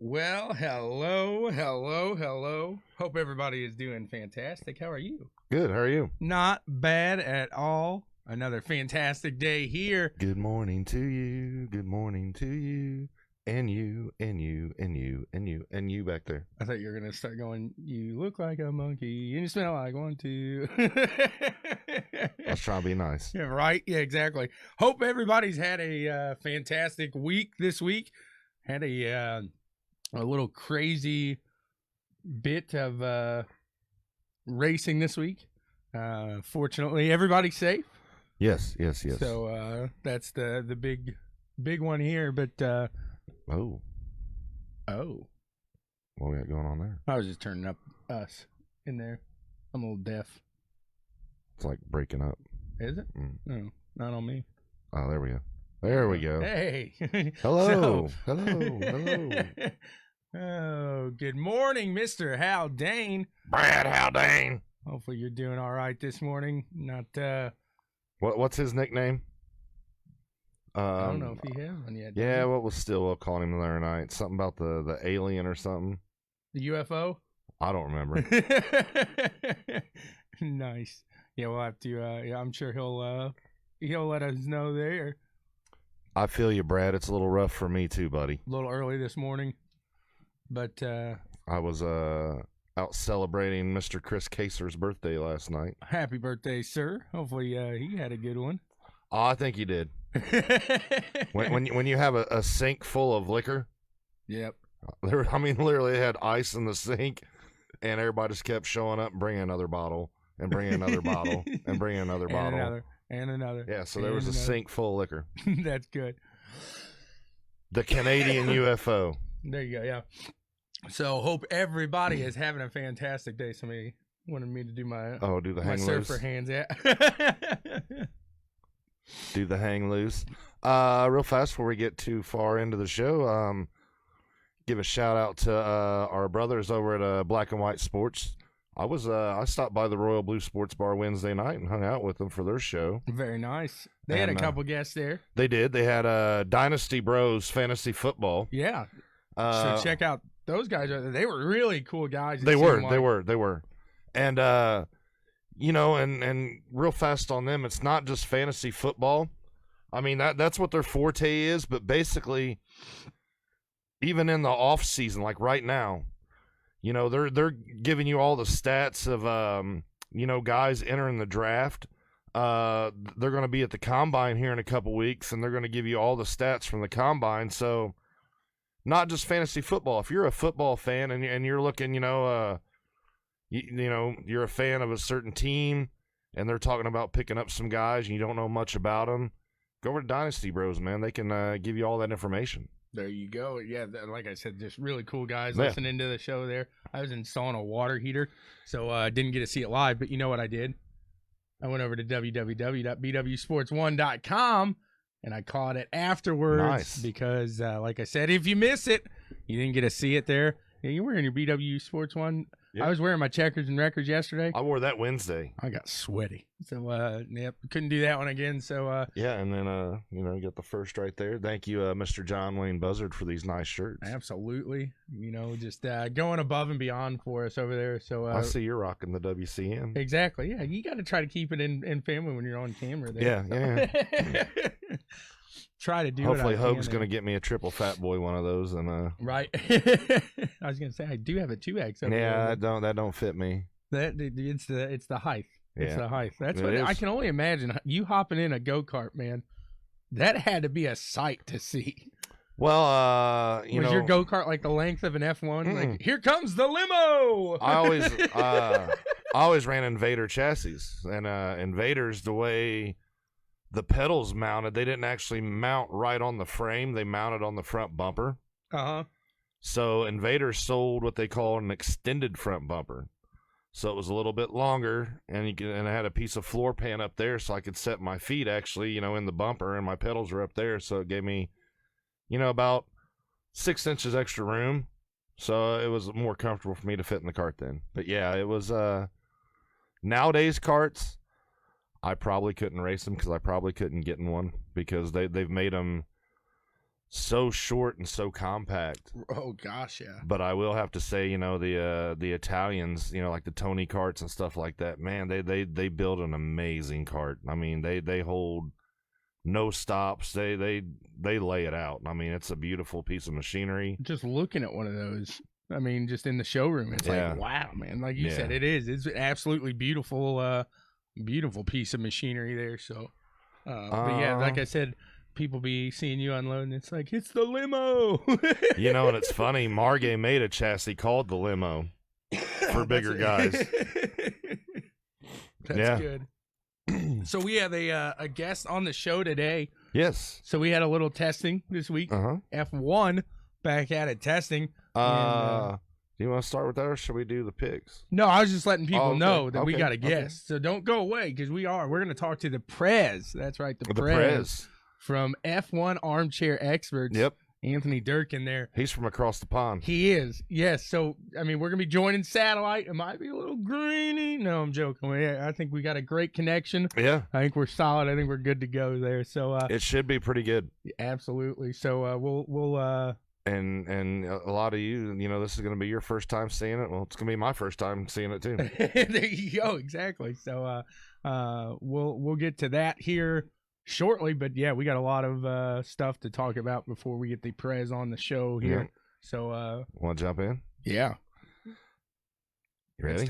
Well, hello. Hope everybody is doing fantastic. How are you? Good. How are you? Not bad at all. Another fantastic day here. Good morning to you. Good morning to you. And you, and you, and you, and you, and you back there. I thought you were going to start going, you look like a monkey and you smell like one too. Let's try to be nice. Yeah, right? Yeah, exactly. Hope everybody's had a fantastic week this week. Had a little crazy bit of racing this week. Fortunately, everybody's safe. Yes. So that's the big one here. But oh, what we got going on there? I was just turning up us in there. I'm a little deaf. It's like breaking up. Is it? No, not on me. Oh, there we go. There we go. Hey. Hello. So, Hello. Oh, good morning, Mr. Howdy. Brad Howdy. Hopefully you're doing all right this morning. Not What's his nickname? I don't know if he has one yet. Yeah, what was Stillwell calling him the other night? Something about the alien or something. The UFO? I don't remember. Nice. Yeah, we'll have to. Yeah, I'm sure he'll let us know there. I feel you, Brad. It's a little rough for me too, buddy. A little early this morning, but I was out celebrating Mr. Chris Kaser's birthday last night. Happy birthday, sir. Hopefully he had a good one. Oh, I think he did. when you have a sink full of liquor, yep. Literally they had ice in the sink, and everybody just kept showing up and bringing another bottle and bringing another bottle and bringing another bottle. And another. Yeah, so there was a sink full of liquor. That's good. The Canadian UFO. There you go, yeah. So hope everybody is having a fantastic day. Somebody wanted me to do my do the hang surfer loose. hands, yeah. Do the hang loose. Real fast before we get too far into the show, give a shout out to our brothers over at Black and White Sports. I stopped by the Royal Blue Sports Bar Wednesday night and hung out with them for their show. Very nice. They had a couple guests there. They did. They had Dynasty Bros Fantasy Football. Yeah. So check out those guys. They were really cool guys. They were. And and real fast on them, it's not just fantasy football. I mean, that's what their forte is, but basically even in the off season, like right now, they're giving you all the stats of guys entering the draft. They're going to be at the combine here in a couple weeks, and they're going to give you all the stats from the combine. So not just fantasy football. If you're a football fan and you're looking, you're a fan of a certain team, and they're talking about picking up some guys and you don't know much about them, go over to Dynasty Bros, man. They can give you all that information. There you go. Yeah, like I said, just really cool guys listening to the show there. I was installing a water heater, so I didn't get to see it live, but you know what I did? I went over to www.BWSPORTS1.com, and I caught it afterwards. Nice. Because, like I said, if you miss it, you didn't get to see it there. Yeah, you're wearing your BW Sports 1. Yep. I was wearing my checkers and records yesterday. I wore that Wednesday. I got sweaty. So, couldn't do that one again. So, yeah, and then, you got the first right there. Thank you, Mr. John Wayne Buzzard, for these nice shirts. Absolutely. Just going above and beyond for us over there. So I see you're rocking the WCM. Exactly. Yeah, you got to try to keep it in family when you're on camera there. Yeah. Try to do Hopefully it. Hope's going to get me a triple fat boy one of those. And right. I was going to say, I do have a 2X. Yeah, that don't fit me. It's the height. Yeah. It's the height. That's what I can only imagine. You hopping in a go-kart, man. That had to be a sight to see. Well, was your go-kart like the length of an F1? Like, here comes the limo. I always ran Invader chassis, and Invaders, the way the pedals mounted, they didn't actually mount right on the frame. They mounted on the front bumper. So Invader sold what they call an extended front bumper. So it was a little bit longer, and I had a piece of floor pan up there, so I could set my feet actually, in the bumper, and my pedals were up there, so it gave me, about 6 inches extra room. So it was more comfortable for me to fit in the cart then. But yeah, it was nowadays carts, I probably couldn't race them because I probably couldn't get in one because they've made them so short and so compact. Oh gosh, yeah. But I will have to say, you know, the Italians, you know, like the Tony carts and stuff like that, man, they build an amazing cart. I mean, they hold no stops. They lay it out. I mean, it's a beautiful piece of machinery. Just looking at one of those, I mean, just in the showroom, it's like, wow, man. Like you said, it is. It's an absolutely beautiful, beautiful piece of machinery there. So, but yeah, like I said, people be seeing you unloading. It's like, it's the limo. You know, and it's funny. Margay made a chassis called the limo for bigger guys. That's good. So we have a guest on the show today. Yes. So we had a little testing this week. F1 back at it testing. Do you want to start with that, or should we do the picks? No, I was just letting people know that we got a guest. So don't go away, because we're going to talk to the Prez. That's right, the Prez from F1 Armchair Experts. Yep. Anthony Durkin there. He's from across the pond. He is, yes. So, I mean, we're going to be joining satellite. It might be a little grainy. No, I'm joking. I think we got a great connection. Yeah. I think we're solid. I think we're good to go there. So it should be pretty good. Absolutely. So we'll and a lot of you know, this is going to be your first time seeing it. Well, it's going to be my first time seeing it too. There you go. Exactly. So we'll get to that here shortly, but yeah, we got a lot of stuff to talk about before we get the Prez on the show here. So want to jump in? Yeah. You ready?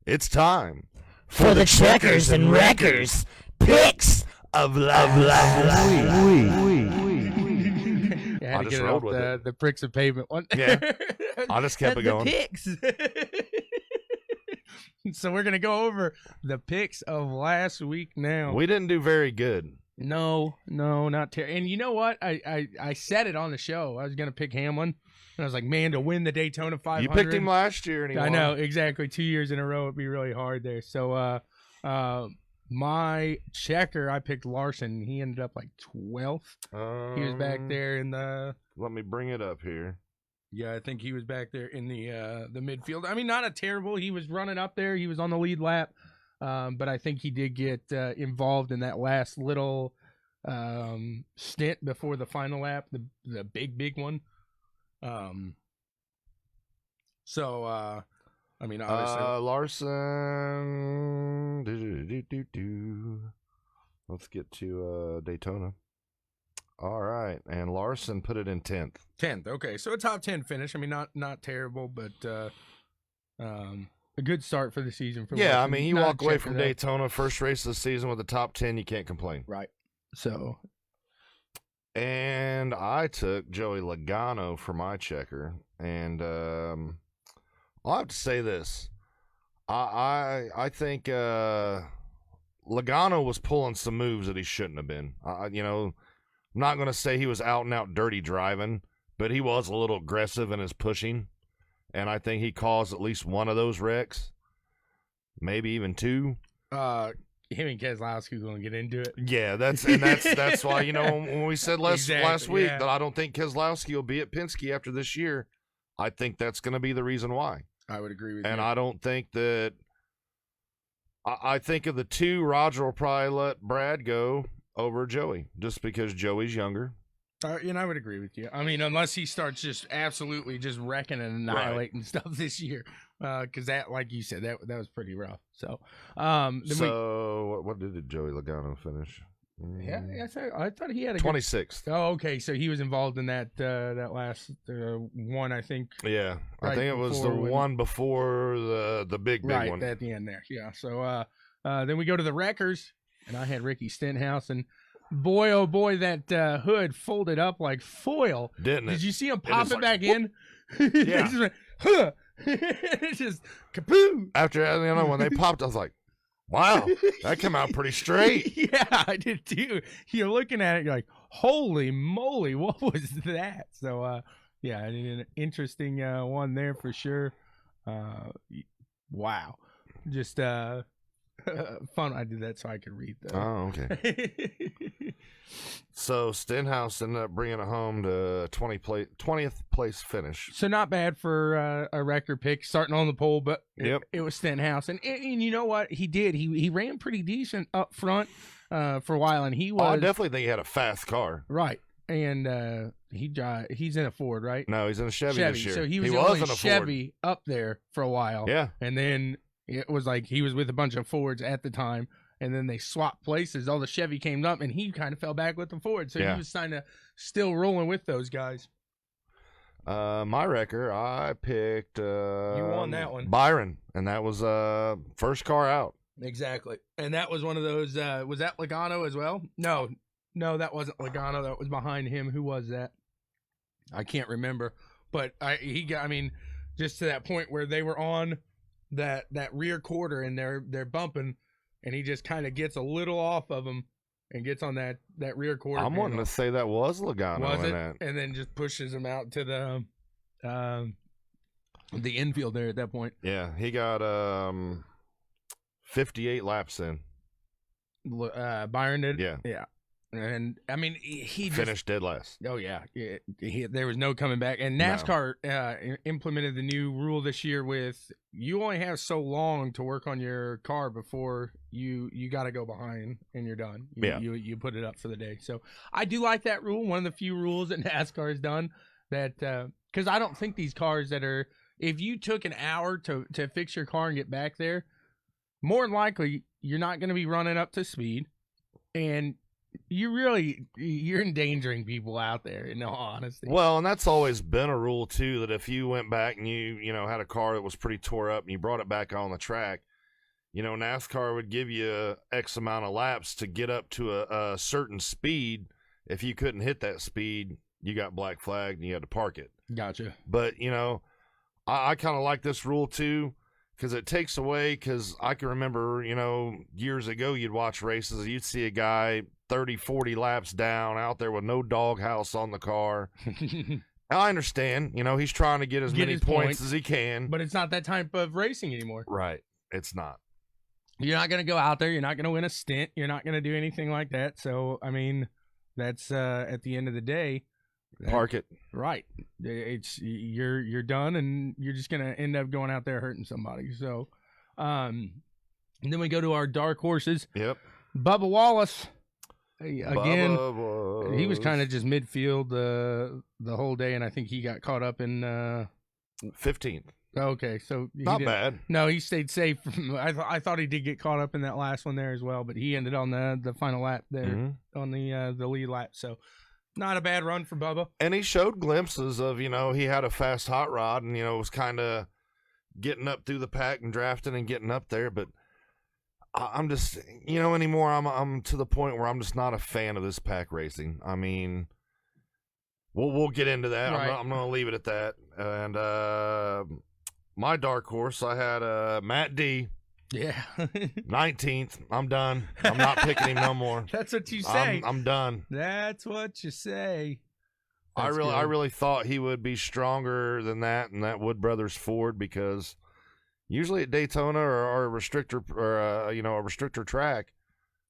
It's time for the Checkers and Wreckers picks of last week. I had to get it off the bricks of pavement one. Yeah. I just kept it going. The picks. So we're gonna go over the picks of last week now. We didn't do very good. No, not terrible. And you know what? I said it on the show. I was gonna pick Hamlin, and I was like, man, to win the Daytona 500. You picked him last year, and he won. I know, exactly. 2 years in a row, it'd be really hard there. So, my checker, I picked Larson. He ended up like 12th. He was back there in the. Let me bring it up here. Yeah, I think he was back there in the midfield. I mean, not a terrible. He was running up there. He was on the lead lap, but I think he did get involved in that last little stint before the final lap, the big one. So I mean, obviously, Larson. Let's get to Daytona. All right, and Larson put it in 10th. 10th, okay. So a top 10 finish. I mean, not terrible, but a good start for the season. For yeah, Larson. I mean, you walk away from Daytona, first race of the season with the top 10, you can't complain. Right. So. And I took Joey Logano for my checker, and I'll have to say this. I think Logano was pulling some moves that he shouldn't have been. You know, I'm not going to say he was out and out dirty driving, but he was a little aggressive in his pushing, and I think he caused at least one of those wrecks, maybe even two. Him and Keselowski going to get into it. Yeah, that's why, you know, when we said last week that I don't think Keselowski will be at Penske after this year, I think that's going to be the reason why. I would agree with you. And I don't think that I think of the two, Roger will probably let Brad go over Joey, just because Joey's younger. And I would agree with you. I mean, unless he starts just absolutely just wrecking and annihilating stuff this year, because that, like you said, that was pretty rough. So, what did Joey Logano finish? Yeah, I thought he had a 26th. Oh, okay. So he was involved in that last one, I think. Yeah, I think it was the one before the big one. Right, at the end there. Yeah. So then we go to the wreckers, and I had Ricky Stenhouse, and boy, oh boy, that hood folded up like foil. Didn't it? Did you see him pop it back in? Yeah. It's just kapoo. After when they popped, I was like, wow, that came out pretty straight. Yeah, I did too. You're looking at it, you're like, holy moly, what was that? So, yeah, an interesting one there for sure. Wow. Just fun. I did that so I could read that. Oh, okay. So Stenhouse ended up bringing it home to 20th place finish. So not bad for a record pick, starting on the pole, but it was Stenhouse. And you know what he did? He ran pretty decent up front for a while, and he was. I definitely think he had a fast car. Right. and he's in a Ford, right? No, he's in a Chevy this year. So he was in in a Chevy up there for a while. Yeah. And then it was like he was with a bunch of Fords at the time, and then they swapped places. All the Chevy came up, and he kind of fell back with the Ford. So he was kind of still rolling with those guys. My wrecker, I picked. You won that one, Byron, and that was first car out. Exactly, and that was one of those. Was that Logano as well? No, that wasn't Logano. That was behind him. Who was that? I can't remember. But he got. I mean, just to that point where they were on that rear quarter and they're bumping, and he just kind of gets a little off of them and gets on that rear quarter. I'm wanting to say that was Logano. Was it? That. And then just pushes him out to the infield there at that point. Yeah, he got 58 laps in. Byron did. Yeah. And I mean, he finished dead last. Oh yeah, there was no coming back. And NASCAR implemented the new rule this year with you only have so long to work on your car before you got to go behind and you're done. You put it up for the day. So I do like that rule. One of the few rules that NASCAR has done that because I don't think these cars that are if you took an hour to fix your car and get back there, more than likely you're not going to be running up to speed, and you're endangering people out there, in all honesty. Well, and that's always been a rule too, that if you went back and you had a car that was pretty tore up and you brought it back on the track, NASCAR would give you X amount of laps to get up to a certain speed. If you couldn't hit that speed, you got black flagged and you had to park it. Gotcha. But I kind of like this rule too, because it takes away, because I can remember, years ago you'd watch races, you'd see a guy 30, 40 laps down out there with no doghouse on the car. I understand, he's trying to get as many points as he can. But it's not that type of racing anymore. Right. It's not. You're not going to go out there. You're not going to win a stint. You're not going to do anything like that. So, I mean, that's at the end of the day. Park it. Right. It's you're done, and you're just going to end up going out there hurting somebody. So, and then we go to our dark horses. Yep. Bubba Wallace. Again, he was kind of Bubba just midfield the whole day, and I think he got caught up in 15th. Okay, so not bad. No, he stayed safe. I thought he did get caught up in that last one there as well, but he ended on the final lap there on the lead lap. So not a bad run for Bubba. And he showed glimpses of he had a fast hot rod and was kind of getting up through the pack and drafting and getting up there, but. I'm just, anymore. I'm to the point where I'm just not a fan of this pack racing. I mean, we'll get into that. Right. I'm going to leave it at that. And my dark horse, I had Matt D. Yeah. 19th. I'm done. I'm not picking him no more. That's what you say. I'm done. That's what you say. I really thought he would be stronger than that in that Wood Brothers Ford, because. Usually at Daytona or a restrictor or a restrictor track,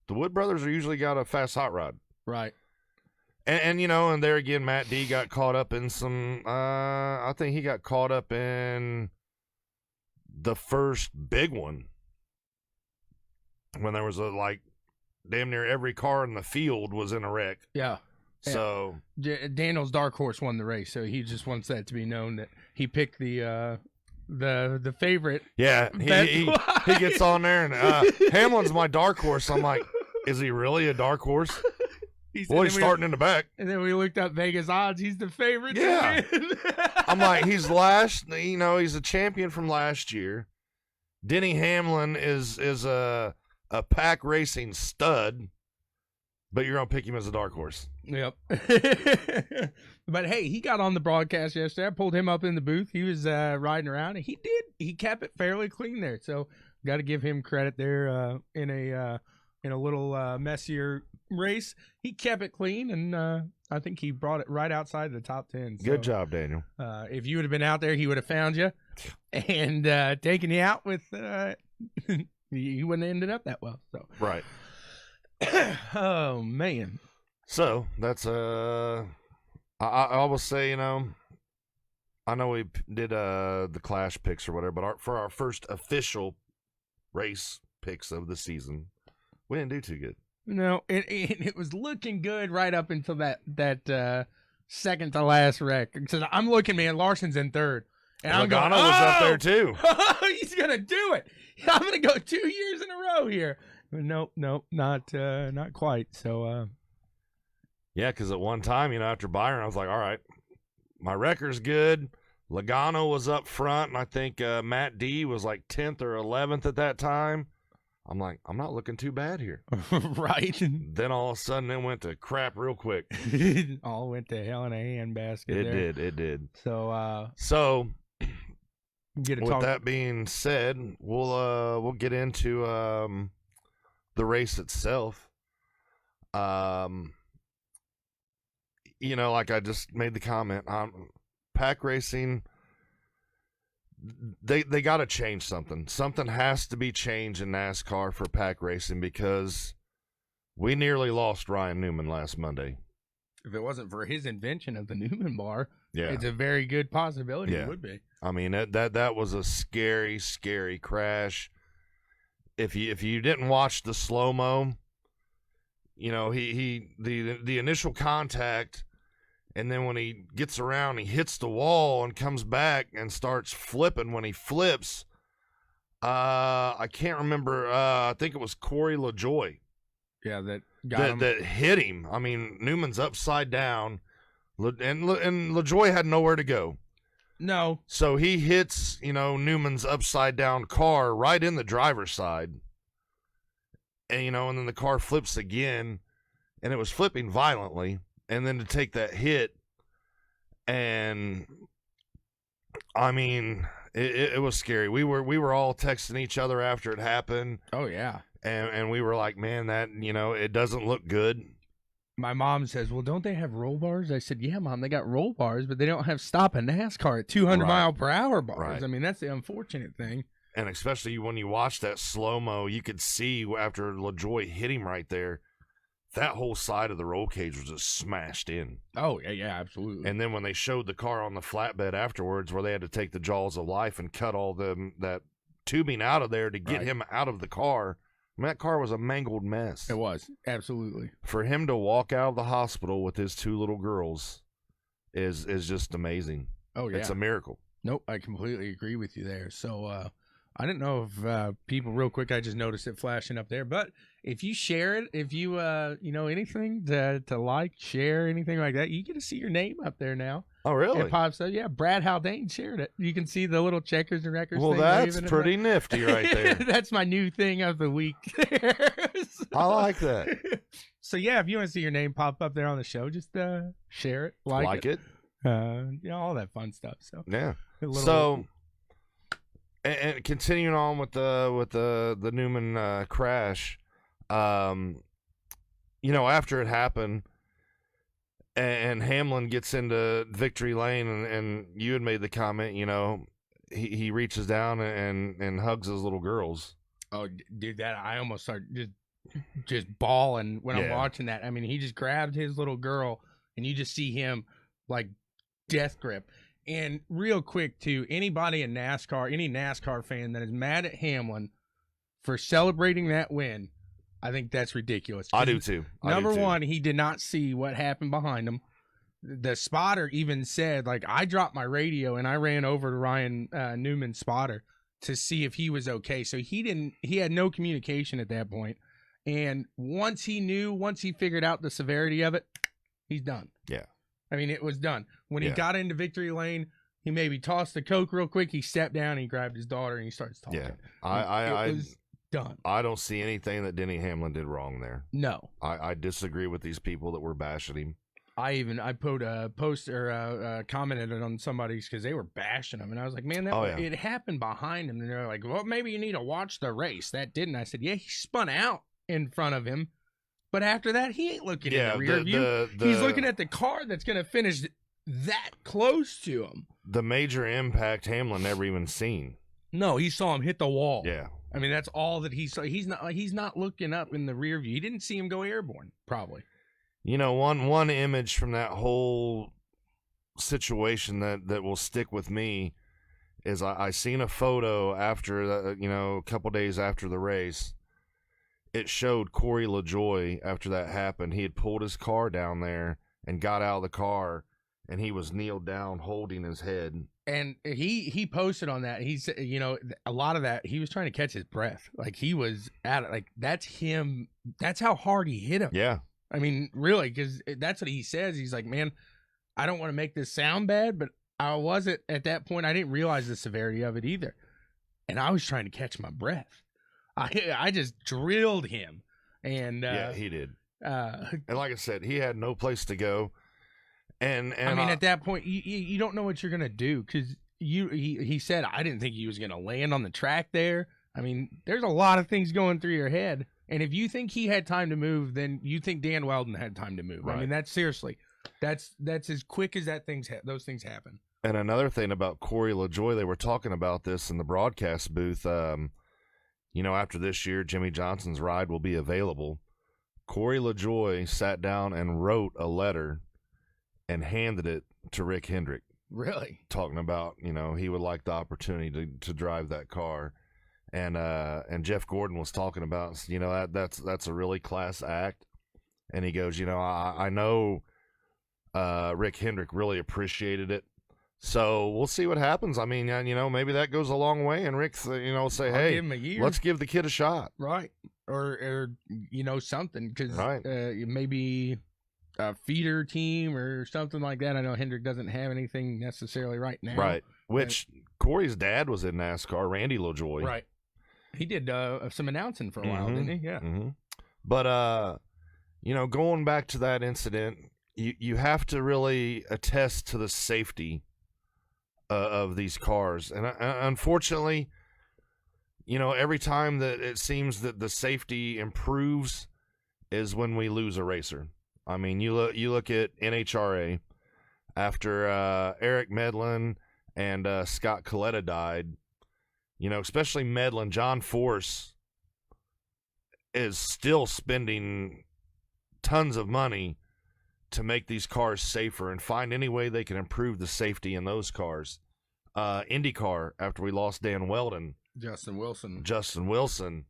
the Wood Brothers are usually got a fast hot rod. Right. And and there again, Matt D got caught up in some. I think he got caught up in the first big one when there was damn near every car in the field was in a wreck. Yeah. So Daniel's dark horse won the race, so he just wants that to be known that he picked the favorite. Yeah, he gets on there, and Hamlin's my dark horse. I'm like, is he really a dark horse? He's starting in the back. And then we looked up Vegas odds. He's the favorite. Yeah. I'm like, he's he's a champion from last year. Denny Hamlin is a pack racing stud, but you're gonna pick him as a dark horse. Yep. But hey, he got on the broadcast yesterday. I pulled him up in the booth. He was riding around, and he kept it fairly clean there. So got to give him credit there in a little messier race. He kept it clean, and I think he brought it right outside the top 10. So, good job, Daniel. If you would have been out there, he would have found you and taken you out with. You wouldn't have ended up that well. So right. Oh man. So that's I will say, I know we did the Clash picks or whatever, but for our first official race picks of the season, we didn't do too good. No, it was looking good right up until that second to last wreck. So I'm looking, man. Larson's in third, and I'm going. Logano was up there too. He's gonna do it. I'm gonna go 2 years in a row here. But nope, not quite. So yeah, because at one time, after Byron, I was like, all right, my record's good. Logano was up front, and I think Matt D was like 10th or 11th at that time. I'm like, I'm not looking too bad here. Right. Then all of a sudden it went to crap real quick. All went to hell in a handbasket. It did. So with that being said, we'll get into the race itself. Like I just made the comment, pack racing, they got to change something. Something has to be changed in NASCAR for pack racing, because we nearly lost Ryan Newman last Monday. If it wasn't for his invention of the Newman bar, yeah, it's a very good possibility. It would be. I mean, that was a scary, scary crash. If you didn't watch the slow-mo, the initial contact, and then when he gets around, he hits the wall and comes back and starts flipping. When he flips, I can't remember. I think it was Corey LaJoie. Yeah, that hit him. I mean, Newman's upside down, and LaJoie had nowhere to go. No. So he hits, Newman's upside down car right in the driver's side. And, and then the car flips again, and it was flipping violently. And then to take that hit, and I mean, it was scary. We were all texting each other after it happened. Oh yeah. And we were like, man, that, it doesn't look good. My mom says, well, don't they have roll bars? I said, yeah, Mom, they got roll bars, but they don't have stop in NASCAR at 200 mile per hour bars. Right. I mean, that's the unfortunate thing. And especially when you watch that slow-mo, you could see after LaJoie hit him right there, that whole side of the roll cage was just smashed in. Oh, yeah, absolutely. And then when they showed the car on the flatbed afterwards, where they had to take the jaws of life and cut all that tubing out of there to get him out of the car, I mean, that car was a mangled mess. It was, absolutely. For him to walk out of the hospital with his 2 little girls is just amazing. Oh, yeah. It's a miracle. Nope, I completely agree with you there. So, I didn't know if people, real quick, I just noticed it flashing up there. But if you share it, if you, anything to like, share, anything like that, you get to see your name up there now. Oh, really? It pops up. Yeah, Brad Haldane shared it. You can see the little checkers and records. Well, thing that's pretty nifty right there. That's my new thing of the week. I like that. So, yeah, if you want to see your name pop up there on the show, just share it, like it. All that fun stuff. So, yeah. And continuing on with the Newman crash, after it happened, and Hamlin gets into victory lane, and you had made the comment, he reaches down and hugs his little girls. Oh, dude, that I almost started just bawling when I'm watching that. I mean, he just grabbed his little girl, and you just see him like death grip. And real quick, too, anybody in NASCAR, any NASCAR fan that is mad at Hamlin for celebrating that win, I think that's ridiculous. I do, too. Number one, he did not see what happened behind him. The spotter even said, like, I dropped my radio and I ran over to Ryan Newman's spotter to see if he was okay. So he had no communication at that point. And once he figured out the severity of it, he's done. Yeah. I mean, it was done. When he got into victory lane, he maybe tossed the Coke real quick. He stepped down, and he grabbed his daughter, and he starts talking. Yeah, it was done. I don't see anything that Denny Hamlin did wrong there. No. I disagree with these people that were bashing him. I put a post or commented on somebody's because they were bashing him, and I was like, man, it happened behind him. And they're like, well, maybe you need to watch the race. That didn't. I said, yeah, he spun out in front of him. But after that, he ain't looking in the rear view. He's looking at the car that's going to finish that close to him. The major impact Hamlin never even seen. No, he saw him hit the wall. Yeah. I mean, that's all that he saw. He's not looking up in the rear view. He didn't see him go airborne, probably. One image from that whole situation that will stick with me is I seen a photo after a couple days after the race. it showed Corey LaJoie after that happened. He had pulled his car down there and got out of the car, and he was kneeled down holding his head. And he posted on that. He said, a lot of that, he was trying to catch his breath. Like, he was at it. Like, that's him. That's how hard he hit him. Yeah. I mean, really, because that's what he says. He's like, man, I don't want to make this sound bad, but I wasn't at that point. I didn't realize the severity of it either. And I was trying to catch my breath. I just drilled him. And yeah, he did. And like I said, he had no place to go. And I mean, at that point, you don't know what you're gonna do, because he said, I didn't think he was gonna land on the track there. I mean, there's a lot of things going through your head, and if you think he had time to move, then you think Dan Weldon had time to move. Right. I mean, that's seriously, that's as quick as those things happen. And another thing about Corey LaJoie, they were talking about this in the broadcast booth. After this year, Jimmy Johnson's ride will be available. Corey LaJoie sat down and wrote a letter and handed it to Rick Hendrick. Really? Talking about, he would like the opportunity to drive that car. And Jeff Gordon was talking about, that's a really class act. And he goes, I know Rick Hendrick really appreciated it. So we'll see what happens. I mean, maybe that goes a long way, and Rick, say, I'll hey, give him a year. Let's give the kid a shot. Right. Or something, because right. Maybe a feeder team or something like that. I know Hendrick doesn't have anything necessarily right now. Right. Which Corey's dad was in NASCAR, Randy LaJoie. Right. He did some announcing for a while, didn't he? Yeah. Mm-hmm. But, going back to that incident, you have to really attest to the safety of these cars. And unfortunately, every time that it seems that the safety improves is when we lose a racer. I mean, you look at NHRA after Eric Medlin and Scott Coletta died. Especially Medlin, John Force is still spending tons of money to make these cars safer and find any way they can improve the safety in those cars. IndyCar, after we lost Dan Weldon. Justin Wilson.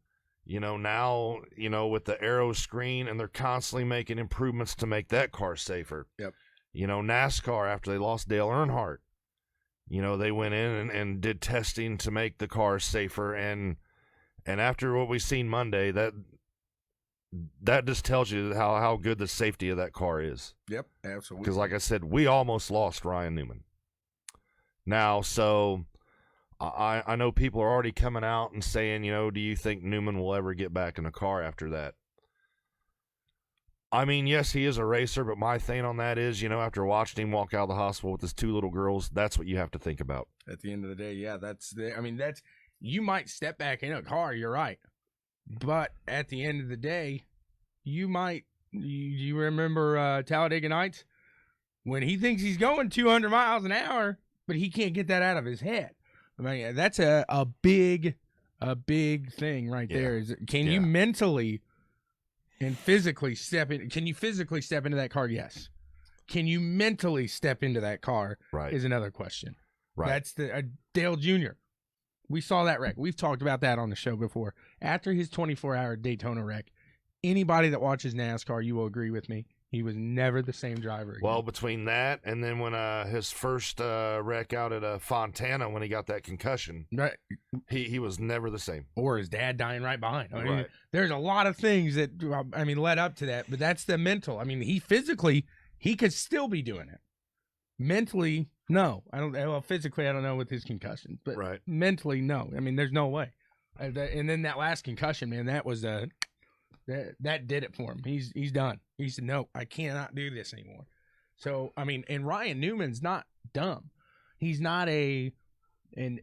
Now, with the aero screen, and they're constantly making improvements to make that car safer. Yep. NASCAR, after they lost Dale Earnhardt, they went in and did testing to make the cars safer. And after what we've seen Monday, that just tells you how good the safety of that car is. Yep, absolutely. Because like I said, we almost lost Ryan Newman. Now, so I know people are already coming out and saying, do you think Newman will ever get back in a car after that? I mean, yes, he is a racer, but my thing on that is, after watching him walk out of the hospital with his two little girls, that's what you have to think about. At the end of the day, yeah, you might step back in a car, you're right. But at the end of the day, you remember Talladega Nights? When he thinks he's going 200 miles an hour, but he can't get that out of his head. I mean, that's a big thing right there. Can you mentally and physically can you physically step into that car? Yes. Can you mentally step into that car? Right. Is another question. Right. That's the Dale Jr. We saw that wreck. We've talked about that on the show before. After his 24-hour Daytona wreck, anybody that watches NASCAR, you will agree with me, he was never the same driver again. Well, between that and then when his first wreck out at Fontana when he got that concussion, right, he was never the same. Or his dad dying right behind. I mean, right. There's a lot of things that led up to that, but that's the mental. I mean, he could still be doing it. Mentally, no. I don't. Well, physically, I don't know with his concussions, but right. Mentally, no. I mean, there's no way. And then that last concussion, man, that was that did it for him. He's done. He said, no, I cannot do this anymore. So, I mean, and Ryan Newman's not dumb. He's not and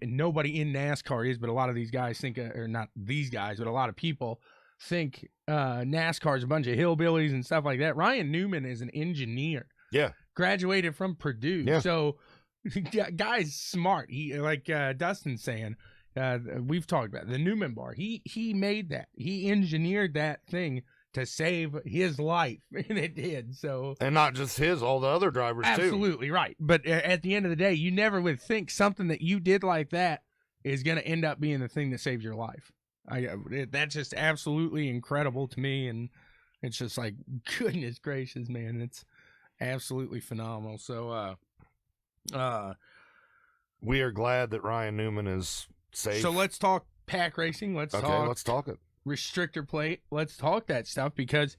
nobody in NASCAR is, but a lot of these guys think, or not these guys, but a lot of people think NASCAR is a bunch of hillbillies and stuff like that. Ryan Newman is an engineer. Yeah. Graduated from Purdue. Yeah. So, guy's smart. He, like Dustin's saying, we've talked about it, the Newman bar. He made that. He engineered that thing to save his life, and it did. So, and not just his, all the other drivers too. Absolutely right. But at the end of the day, you never would think something that you did like that is going to end up being the thing that saves your life. That's just absolutely incredible to me, and it's just like, goodness gracious, man, it's absolutely phenomenal. So, we are glad that Ryan Newman is safe. So let's talk pack racing. Let's talk it. Restrictor plate. Let's talk that stuff, because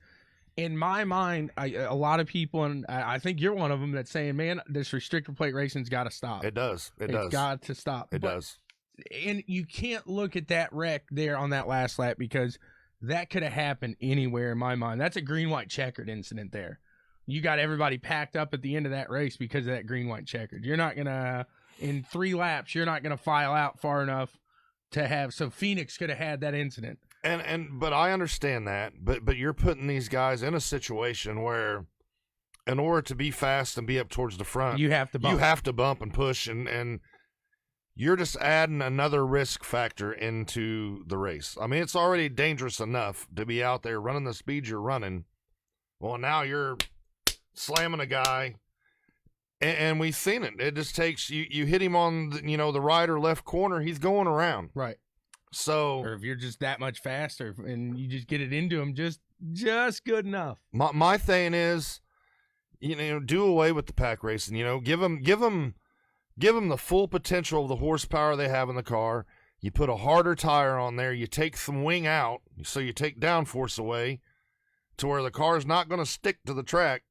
in my mind, a lot of people, and I think you're one of them, that's saying, man, this restrictor plate racing's got to stop. It does. It's got to stop. It does. And you can't look at that wreck there on that last lap, because that could have happened anywhere in my mind. That's a green-white checkered incident there. You got everybody packed up at the end of that race because of that green-white checkered. You're not going to, in 3 laps, you're not going to file out far enough to have, so Phoenix could have had that incident. But I understand that, but you're putting these guys in a situation where, in order to be fast and be up towards the front, you have to bump. You have to bump and push, and you're just adding another risk factor into the race. I mean, it's already dangerous enough to be out there running the speed you're running. Well, now you're slamming a guy, and we've seen it. It just takes you hit him on the right or left corner, he's going around. Right. So, or if you're just that much faster and you just get it into him, just good enough. My thing is, do away with the pack racing. Give them the full potential of the horsepower they have in the car. You put a harder tire on there. You take some wing out, so you take downforce away, to where the car's not going to stick to the track,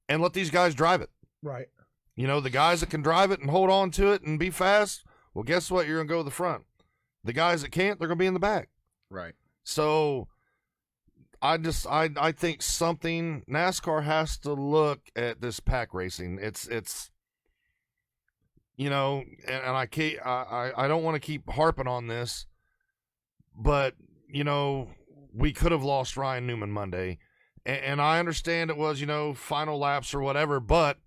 and let these guys drive it. Right. The guys that can drive it and hold on to it and be fast, well, guess what? You're going to go to the front. The guys that can't, they're going to be in the back. Right. So I think NASCAR has to look at this pack racing. It's and I don't want to keep harping on this, but we could have lost Ryan Newman Monday, and I understand it was final laps or whatever, but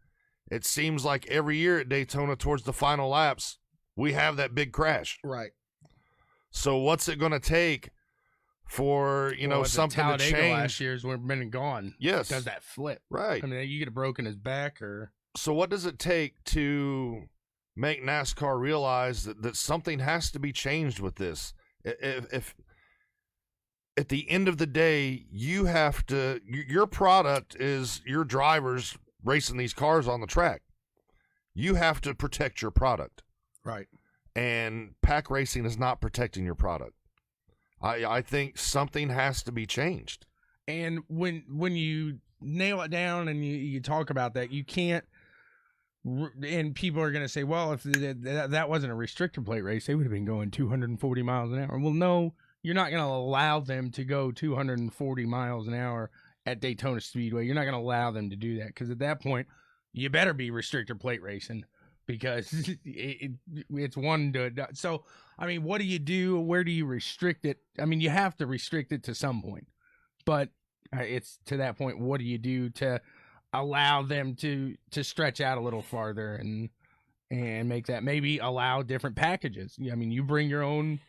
it seems like every year at Daytona towards the final laps we have that big crash. Right. So what's it going to take for, something to change? Last year's when been and gone. Yes. Does that flip. Right. I mean, you could have broken his back or. So what does it take to make NASCAR realize that something has to be changed with this? If at the end of the day, you have to, your product is your drivers racing these cars on the track. You have to protect your product. Right. And pack racing is not protecting your product. I think something has to be changed. And when you nail it down and you talk about that, you can't, and people are going to say, well, if that wasn't a restrictor plate race, they would have been going 240 miles an hour. Well, no, you're not going to allow them to go 240 miles an hour at Daytona Speedway. You're not going to allow them to do that, because at that point, you better be restrictor plate racing. Because it's one to, so I mean, what do you do? Where do you restrict it? I mean, you have to restrict it to some point, but it's to that point. What do you do to allow them to stretch out a little farther and make that, maybe allow different packages? I mean, you bring your own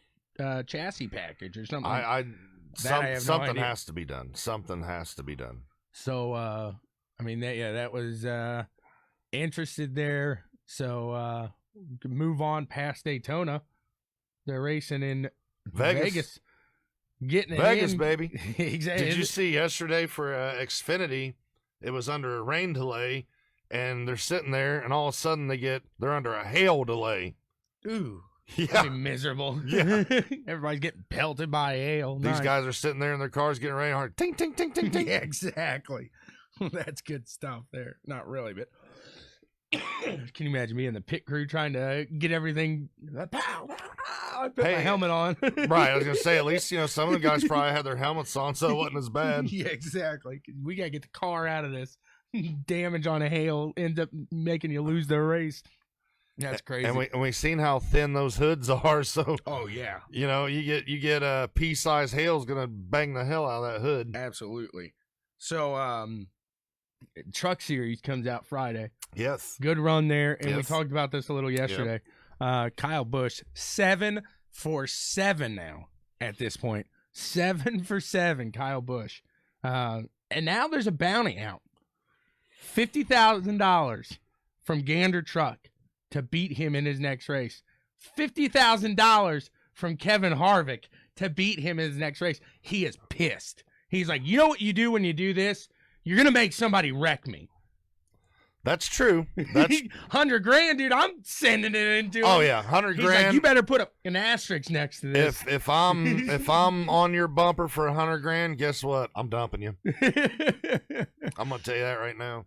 chassis package or something. Something has to be done. Something has to be done. So I mean, that was interested there. So move on past Daytona. They're racing in Vegas. Getting it Vegas, in. baby. Exactly. Did you see yesterday for Xfinity? It was under a rain delay, and they're sitting there, and all of a sudden they're under a hail delay. Ooh. Yeah. That'd be miserable. Yeah. Everybody's getting pelted by hail. These guys are sitting there in their cars getting rain hard. Ting, ting, ting, ting, ting. Yeah, exactly. That's good stuff there. Not really, but can you imagine me and the pit crew trying to get everything? I put my helmet on. Right, I was gonna say, at least some of the guys probably had their helmets on, so it wasn't as bad. Yeah, exactly. We gotta get the car out of this. Damage on a hail ends up making you lose the race. That's crazy. And we've seen how thin those hoods are. So oh yeah, you get a pea-sized hail's gonna bang the hell out of that hood. Absolutely. So Truck Series comes out Friday. Yes. Good run there. And yes. We talked about this a little yesterday. Yep. Kyle Busch, 7 for 7 now at this point. 7 for 7, Kyle Busch. And now there's a bounty out. $50,000 from Gander Truck to beat him in his next race. $50,000 from Kevin Harvick to beat him in his next race. He is pissed. He's like, you know what you do when you do this? You're going to make somebody wreck me. That's true. That's $100,000, dude. I'm sending it into him. Oh yeah, $100,000. He's like, you better put an asterisk next to this. If I'm on your bumper for $100,000, guess what? I'm dumping you. I'm gonna tell you that right now.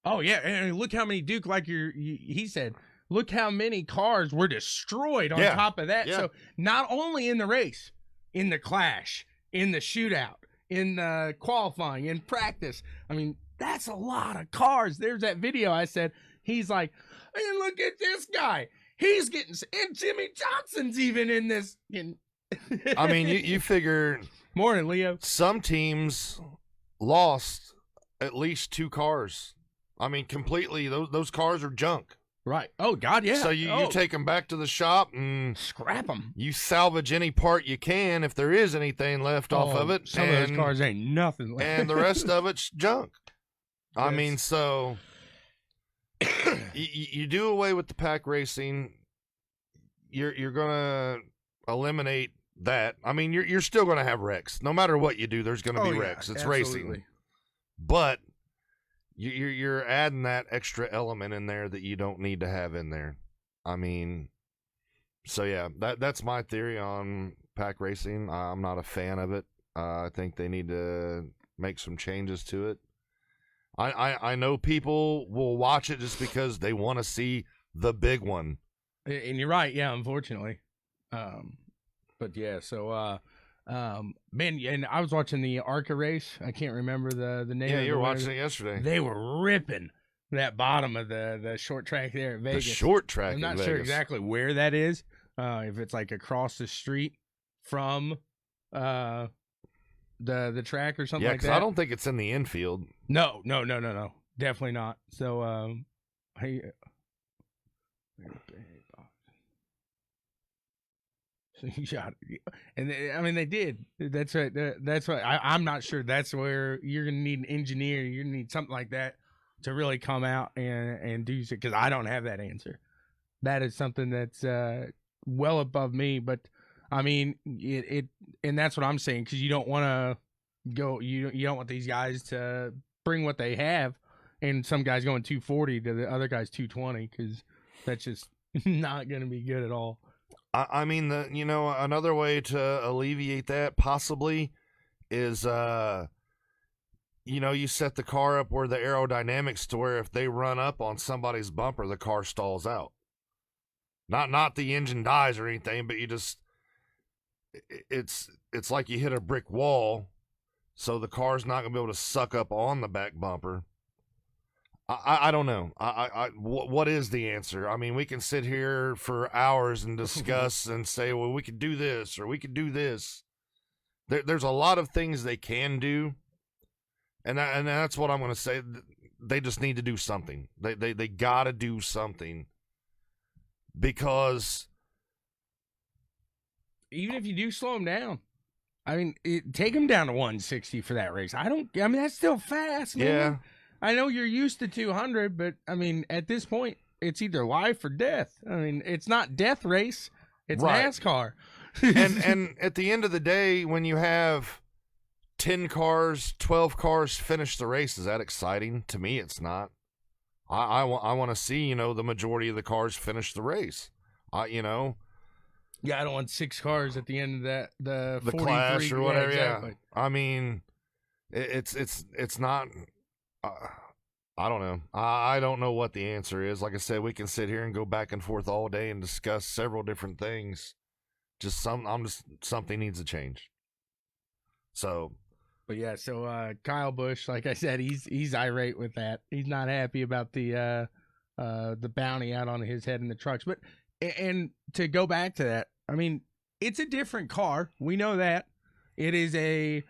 Oh yeah, and look how many Duke, like he said, look how many cars were destroyed on top of that. Yeah. So not only in the race, in the clash, in the shootout, in the qualifying, in practice. I mean, that's a lot of cars. There's that video I said. He's like, hey, look at this guy. He's getting, and Jimmy Johnson's even in this. I mean, you figure. Morning, Leo. Some teams lost at least 2 cars. I mean, completely. Those cars are junk. Right. Oh, God, yeah. So you take them back to the shop and scrap them. You salvage any part you can if there is anything left off of it. Some of those cars ain't nothing left. And the rest of it's junk. I mean, so you do away with the pack racing, you're gonna eliminate that. I mean, you're still gonna have wrecks. No matter what you do, there's gonna be wrecks. It's racing. But you're adding that extra element in there that you don't need to have in there. I mean, so yeah, that's my theory on pack racing. I'm not a fan of it. I think they need to make some changes to it. I know people will watch it just because they want to see the big one. And you're right, yeah, unfortunately. But yeah, so man, and I was watching the ARCA race. I can't remember the name. Yeah, you were watching it yesterday. They were ripping that bottom of the short track there at Vegas. The short track. I'm not sure exactly where that is. If it's like across the street from the track or something like that. I don't think it's in the infield. No, definitely not. So hey. Yeah, and I mean they did. That's right. That's right. I'm not sure that's where you're gonna need an engineer. You're gonna need something like that to really come out and do it, because I don't have that answer. That is something that's well above me. But I mean it and that's what I'm saying, because you don't want to go. You don't want these guys to bring what they have, and some guys going 240 to the other guys 220, because that's just not gonna be good at all. I mean, another way to alleviate that possibly is, you set the car up where the aerodynamics to where if they run up on somebody's bumper, the car stalls out. Not the engine dies or anything, but you just, it's like you hit a brick wall, so the car's not going to be able to suck up on the back bumper. I don't know. What is the answer? I mean, we can sit here for hours and discuss and say, well, we could do this or we could do this. There's a lot of things they can do, and that's what I'm going to say. They just need to do something. They got to do something, because even if you do slow them down, I mean, take them down to 160 for that race. I mean, that's still fast, man. Yeah. I know you're used to 200, but I mean, at this point, it's either life or death. I mean, it's not death race; it's NASCAR. and at the end of the day, when you have 10 cars, 12 cars finish the race, is that exciting? To me, it's not. I want to see the majority of the cars finish the race. Yeah, I don't want 6 cars at the end of that the clash or whatever. Yeah, exactly. I mean, it's not. I don't know. I don't know what the answer is. Like I said, we can sit here and go back and forth all day and discuss several different things. Something needs to change. So, but yeah. So Kyle Busch, like I said, he's irate with that. He's not happy about the bounty out on his head in the trucks. But and to go back to that, I mean, it's a different car. We know that. It is a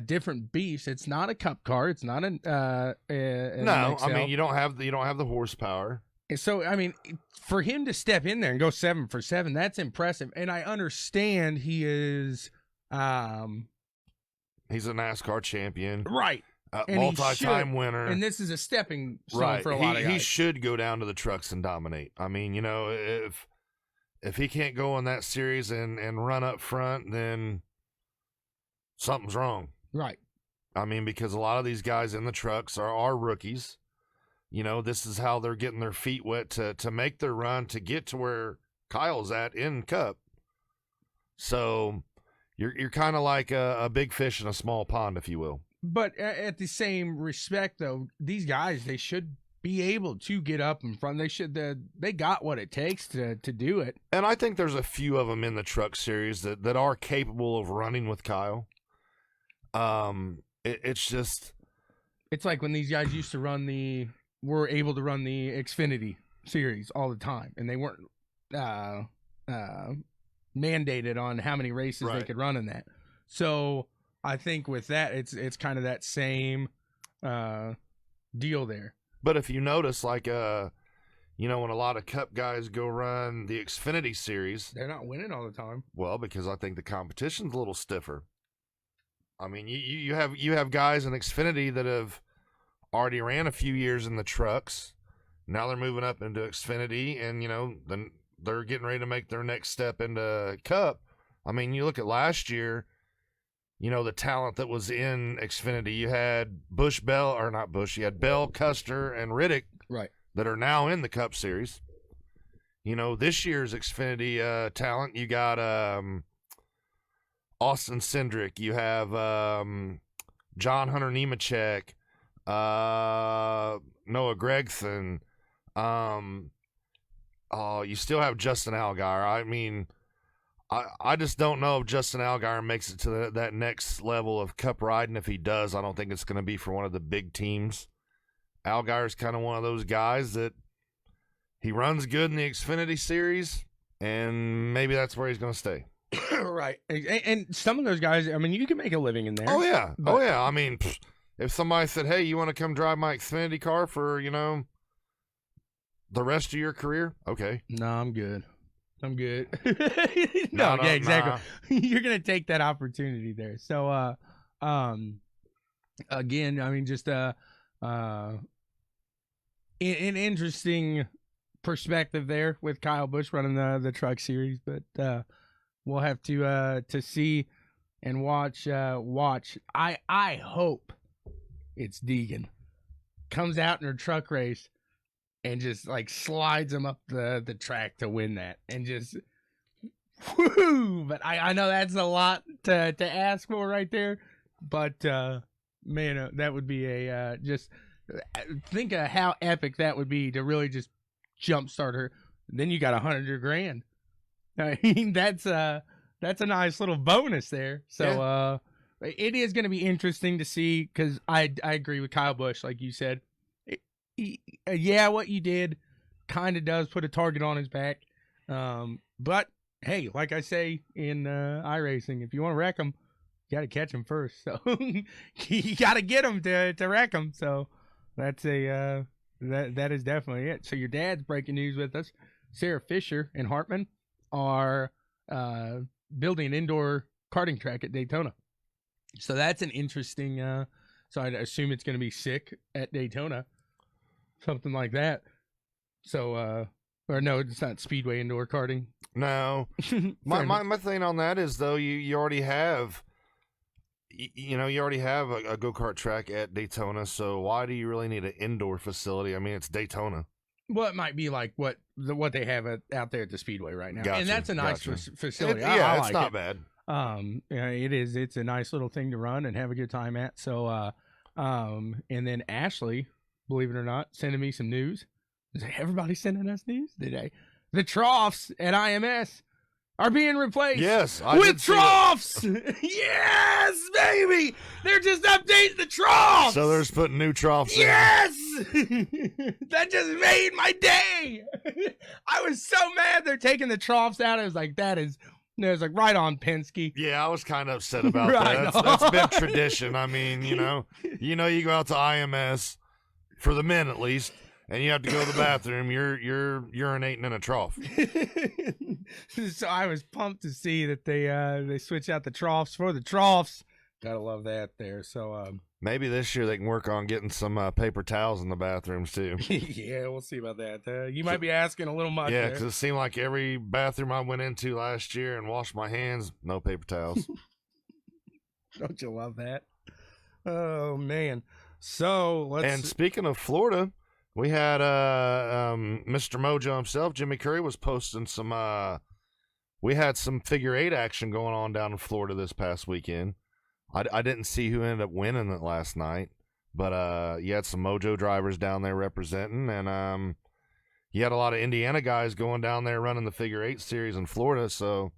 different beast. It's not a cup car. It's not an no. XL. I mean, you don't have the horsepower. And so I mean, for him to step in there and go 7 for 7, that's impressive. And I understand he is. He's a NASCAR champion, right? Multi-time winner, and this is a stepping stone for a lot of guys. He should go down to the trucks and dominate. I mean, if he can't go in that series and run up front, then something's wrong. Right. I mean, because a lot of these guys in the trucks are rookies. You know, this is how they're getting their feet wet to make their run to get to where Kyle's at in Cup. So you're kind of like a big fish in a small pond, if you will. But at the same respect, though, these guys, they should be able to get up in front. They got what it takes to do it. And I think there's a few of them in the truck series that are capable of running with Kyle. It's just, it's like when these guys used to were able to run the Xfinity series all the time, and they weren't mandated on how many races they could run in that. So I think with that, it's kind of that same deal there. But if you notice, like, when a lot of Cup guys go run the Xfinity series, they're not winning all the time. Well, because I think the competition's a little stiffer. I mean, you have guys in Xfinity that have already ran a few years in the trucks. Now they're moving up into Xfinity, and then they're getting ready to make their next step into Cup. I mean, you look at last year. The talent that was in Xfinity. You had you had Bell, Custer, and Riddick, right, that are now in the Cup Series. This year's Xfinity talent, you got Austin Cindric. You have John Hunter Nemechek, Noah Gregson. You still have Justin Allgaier. I mean, I just don't know if Justin Allgaier makes it to that next level of Cup riding. If he does, I don't think it's going to be for one of the big teams. Allgaier's kind of one of those guys that he runs good in the Xfinity series, and maybe that's where he's going to stay. Right. And some of those guys, I mean, you can make a living in there. Oh, yeah. Oh, yeah. I mean, if somebody said, hey, you want to come drive my Xfinity car for, the rest of your career? Okay. No, I'm good. No, yeah, exactly. Nah. You're going to take that opportunity there. So, again, I mean, just an interesting perspective there with Kyle Busch running the truck series, but we'll have to see and watch. I hope it's Deegan comes out in her truck race and just like slides him up the track to win that, and just whoo. But I know that's a lot to ask for right there, but man, that would be a just think of how epic that would be to really just jumpstart her. Then you got $100,000. I mean, that's a nice little bonus there. So it is going to be interesting to see, because I agree with Kyle Busch, like you said. What you did kind of does put a target on his back. But hey, like I say in iRacing, if you want to wreck him, you got to catch him first. So you got to get him to wreck him. So that's that is definitely it. So your dad's breaking news with us. Sarah Fisher and Hartman are building an indoor karting track at Daytona. So that's an interesting. So I'd assume it's going to be sick at Daytona. Something like that. So, or no, it's not Speedway indoor karting. No. my thing on that is, though, you already have, you already have a go-kart track at Daytona, so why do you really need an indoor facility? I mean, it's Daytona. Well, it might be like what they have out there at the Speedway right now. Gotcha, and that's a nice facility. It's like not it. bad. It is. It's a nice little thing to run and have a good time at. So, and then Ashley, believe it or not, sending me some news. Is everybody sending us news today? The troughs at IMS are being replaced. Yes, with troughs. Yes, baby. They're just updating the troughs. So they're just putting new troughs in. Yes. That just made my day. I was so mad they're taking the troughs out. I was like, that is right on, Penske. Yeah, I was kind of upset about that. That's been tradition. I mean, you go out to IMS, for the men at least, and you have to go to the bathroom, you're urinating in a trough. So I was pumped to see that they switched out the troughs for the troughs. Gotta love that there. So Maybe this year they can work on getting some paper towels in the bathrooms too. Yeah, we'll see about that. You might be asking a little much. Yeah, because it seemed like every bathroom I went into last year and washed my hands, no paper towels. Don't you love that? Oh man. So And speaking of Florida, we had Mr. Mojo himself, Jimmy Curry, was posting some. We had some figure eight action going on down in Florida this past weekend. I didn't see who ended up winning it last night, but you had some Mojo drivers down there representing, and you had a lot of Indiana guys going down there running the figure eight series in Florida. So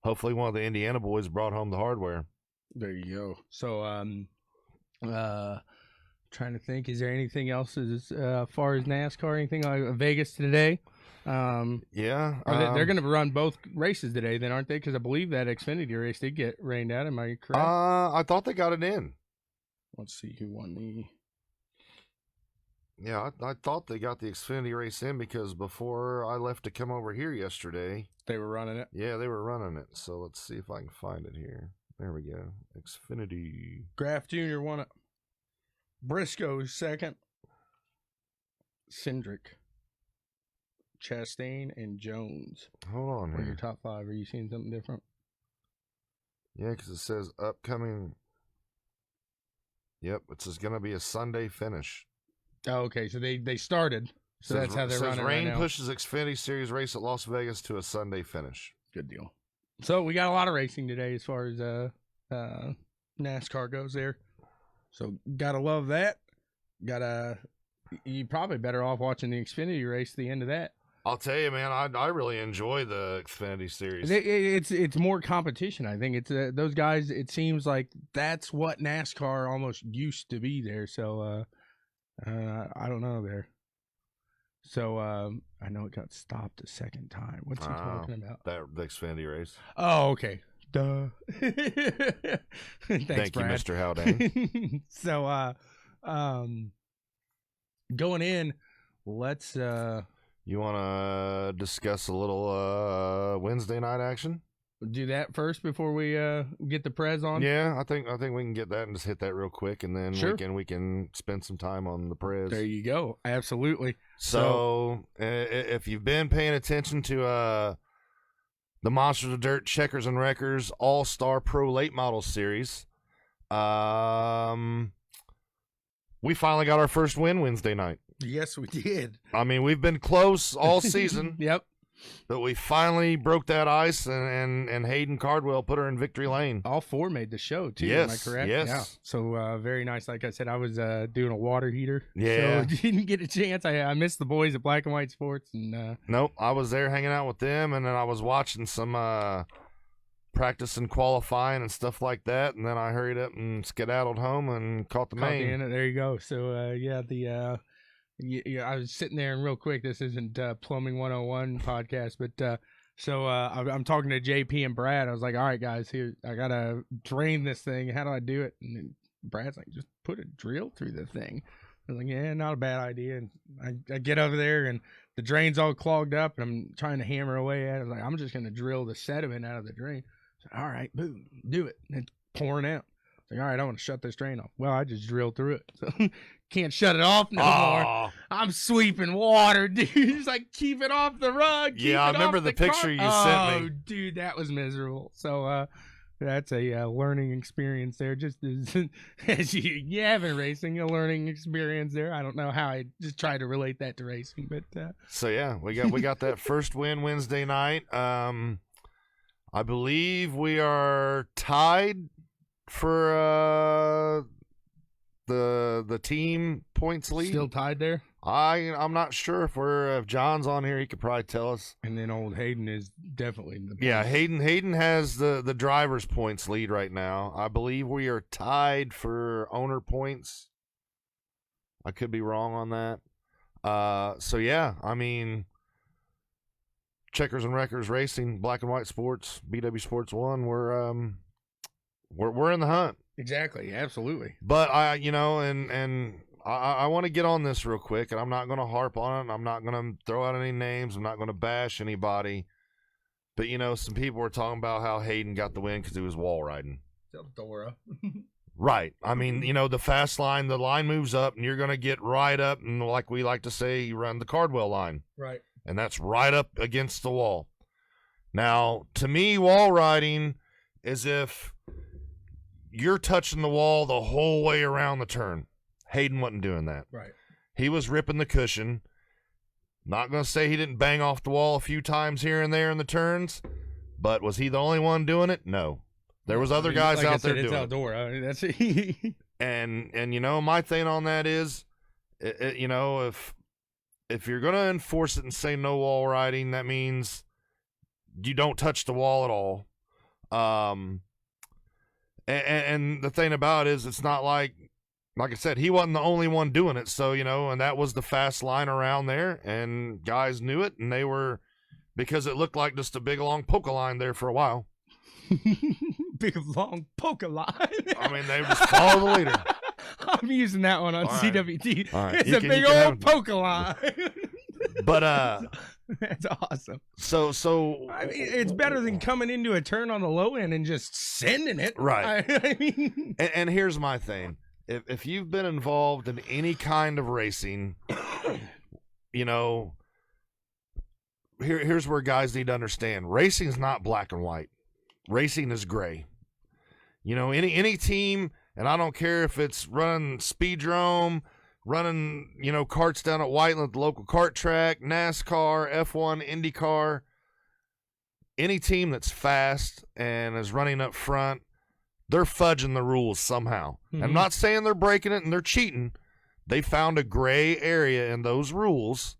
hopefully one of the Indiana boys brought home the hardware. There you go. So trying to think, is there anything else as far as NASCAR? Anything like Vegas today? Yeah, they're going to run both races today, then, aren't they? Because I believe that Xfinity race did get rained out. Am I correct? I thought they got it in. Let's see who won the. Yeah, I thought they got the Xfinity race in because before I left to come over here yesterday, they were running it. Yeah, they were running it. So let's see if I can find it here. There we go. Xfinity. Graff Jr. won it. Briscoe second. Cindric, Chastain, and Jones. Hold on here. Your top five. Are you seeing something different? Yeah, because it says upcoming. Yep, it says going to be a Sunday finish. Oh, okay. So they started. So that's how they're running rain right now. Pushes Xfinity Series race at Las Vegas to a Sunday finish. Good deal. So we got a lot of racing today as far as NASCAR goes there. So gotta love that. You probably better off watching the Xfinity race at the end of that. I'll tell you, man, I really enjoy the Xfinity Series. It's more competition. I think it's those guys. It seems like that's what NASCAR almost used to be there. So I don't know there. So I know it got stopped a second time. What's he talking about? The Xfinity race. Oh, okay. Duh. Thanks, Thank you, Brad. Mr. Howdy. So going in, let's you want to discuss a little Wednesday night action? Do that first before we get the Prez on. Yeah, I think we can get that and just hit that real quick, and then sure. we can spend some time on the Prez. There you go. Absolutely. So if you've been paying attention to the Monsters of Dirt Checkers and Wreckers All-Star Pro Late Model Series, we finally got our first win Wednesday night. Yes, we did. I mean, we've been close all season. Yep. But we finally broke that ice, and Hayden Cardwell put her in victory lane. All four made the show, too. Yes, am I correct? Yes. Yeah. So, very nice. Like I said, I was doing a water heater. Yeah. So, didn't get a chance. I missed the boys at Black and White Sports. And nope. I was there hanging out with them, and then I was watching some practice and qualifying and stuff like that, and then I hurried up and skedaddled home and caught the main. There you go. So, yeah, I was sitting there, and real quick, this isn't Plumbing 101 podcast, but I'm talking to JP and Brad. I was like, all right, guys, here, I got to drain this thing. How do I do it? And then Brad's like, just put a drill through the thing. I was like, yeah, not a bad idea. And I get over there, and the drain's all clogged up, and I'm trying to hammer away at it. I was like, I'm just going to drill the sediment out of the drain. I said, all right, boom, do it. And it's pouring out. Like, all right, I want to shut this drain off. Well, I just drilled through it. So can't shut it off no more. I'm sweeping water, dude. Just like, keep it off the rug. Yeah, I remember the picture you sent me. Oh, dude, that was miserable. So that's a learning experience there. Just as you haven't racing, a learning experience there. I don't know how I just try to relate that to racing, but so yeah, we got that first win Wednesday night. I believe we are tied for the team points lead. Still tied there. I'm not sure if John's on here. He could probably tell us. And then old Hayden is definitely in the yeah. Hayden has the driver's points lead right now. I believe we are tied for owner points. I could be wrong on that. So yeah, I mean, Checkers and Wreckers Racing, Black and White Sports, BWSPORTS1. We're in the hunt. Exactly, absolutely. But I want to get on this real quick, and I'm not going to harp on it. I'm not going to throw out any names. I'm not going to bash anybody. But some people were talking about how Hayden got the win because he was wall riding. Tell Dora. Right. I mean, the fast line, the line moves up, and you're going to get right up, and like we like to say, you run the Cardwell line. Right. And that's right up against the wall. Now, to me, wall riding is if you're touching the wall the whole way around the turn. Hayden wasn't doing that. Right. He was ripping the cushion. Not going to say he didn't bang off the wall a few times here and there in the turns, but was he the only one doing it? No. There was other guys like out I said, there doing it's outdoor. it. I mean, that's And my thing on that is, if you're going to enforce it and say no wall riding, that means you don't touch the wall at all. And the thing about it is, it's not like I said, he wasn't the only one doing it. So, and that was the fast line around there, and guys knew it, and they were, because it looked like just a big long polka line there for a while. Big long polka line. I mean, they just follow the leader. I'm using that one on CWT. All right. It's a big old polka line. But that's awesome. So I mean, it's better than coming into a turn on the low end and just sending it. Right. I mean, and here's my thing. If you've been involved in any kind of racing, here's where guys need to understand. Racing is not black and white. Racing is gray. Any team, and I don't care if it's running Speedrome, running, karts down at Whiteland, the local kart track, NASCAR, F1, IndyCar, any team that's fast and is running up front, they're fudging the rules somehow. Mm-hmm. I'm not saying they're breaking it and they're cheating. They found a gray area in those rules,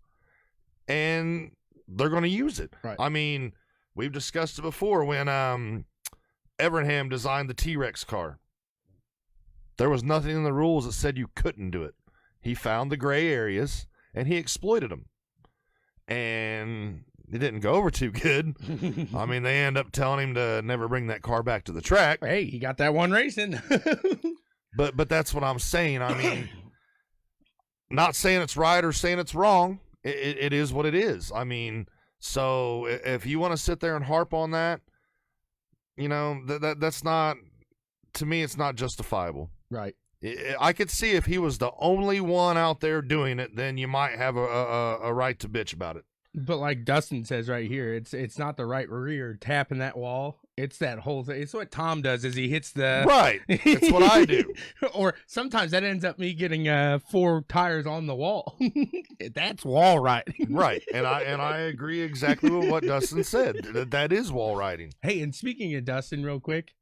and they're going to use it. Right. I mean, we've discussed it before when Evernham designed the T-Rex car. There was nothing in the rules that said you couldn't do it. He found the gray areas, and he exploited them. And it didn't go over too good. I mean, they end up telling him to never bring that car back to the track. Hey, he got that one racing. But that's what I'm saying. I mean, not saying it's right or saying it's wrong. It is what it is. I mean, so if you want to sit there and harp on that, that's not, to me, it's not justifiable. Right. I could see if he was the only one out there doing it, then you might have a right to bitch about it. But like Dustin says right here, it's not the right rear tapping that wall. It's that whole thing. It's what Tom does is he hits the... Right. It's what I do. Or sometimes that ends up me getting 4 tires on the wall. That's wall riding. Right. And I agree exactly with what Dustin said. That is wall riding. Hey, and speaking of Dustin real quick,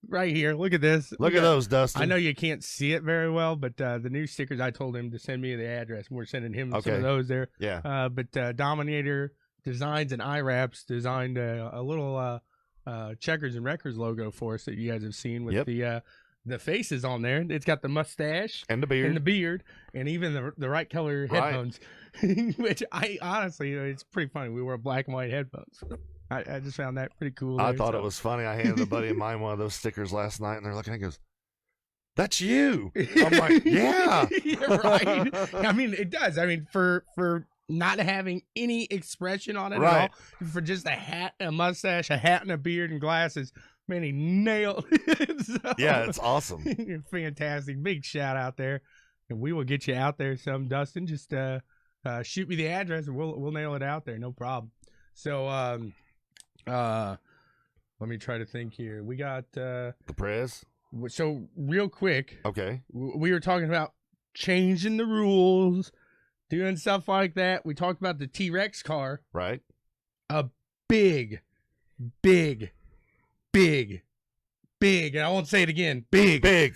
right here, look at this. Look at those, Dustin. I know you can't see it very well, but the new stickers, I told him to send me the address, and we're sending him some of those there. Yeah. But Dominator Designs and IWraps designed a little Checkers and Wreckers logo for us that you guys have seen with the faces on there. It's got the mustache and the beard and even the right color headphones, which I honestly, it's pretty funny. We wear black and white headphones. I just found that pretty cool. I thought it was funny. I handed a buddy of mine one of those stickers last night, and they're looking at it, goes, "That's you." I'm like, yeah. You're right. I mean, it does. I mean, for not having any expression on it at all, for just a hat, a mustache, a hat, and a beard and glasses, man, he nailed it. So, yeah, it's awesome. Fantastic. Big shout out there. And we will get you out there some, Dustin. Just shoot me the address, and we'll nail it out there. No problem. So, let me try to think here. We got the Prez. So real quick, okay, we were talking about changing the rules, doing stuff like that. We talked about the T-Rex car, right? A big, and I won't say it again, big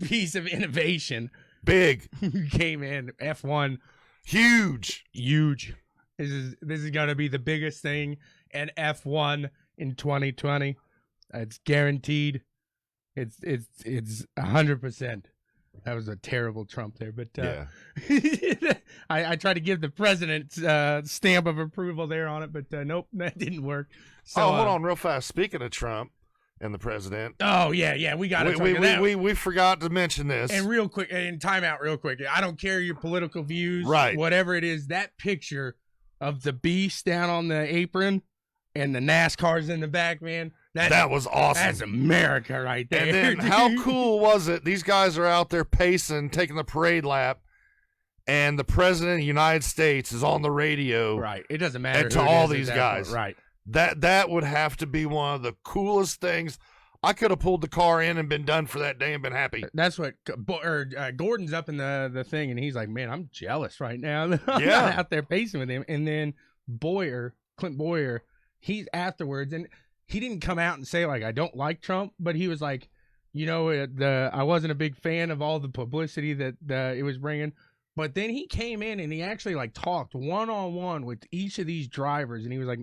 piece of innovation. Big came in F1, huge. This is gonna be the biggest thing in F1 in 2020. It's guaranteed. It's 100%. That was a terrible Trump there, but yeah. I tried to give the president's stamp of approval there on it, but nope, that didn't work. So hold on real fast. Speaking of Trump and the president. Oh yeah, we got to we forgot to mention this. And real quick, and time out real quick. I don't care your political views, right? Whatever it is, that picture of the beast down on the apron and the NASCAR's in the back, man. That was awesome. That's America right there. And then how cool was it? These guys are out there pacing, taking the parade lap, and the president of the United States is on the radio. Right. It doesn't matter. And to all these guys. Right. That would have to be one of the coolest things. I could have pulled the car in and been done for that day and been happy. That's what Gordon's up in the thing, and he's like, man, I'm jealous right now. I'm not out there pacing with him. And then Clint Boyer, he's afterwards, and he didn't come out and say, like, I don't like Trump, but he was like, I wasn't a big fan of all the publicity that it was bringing. But then he came in and he actually, like, talked one-on-one with each of these drivers, and he was like,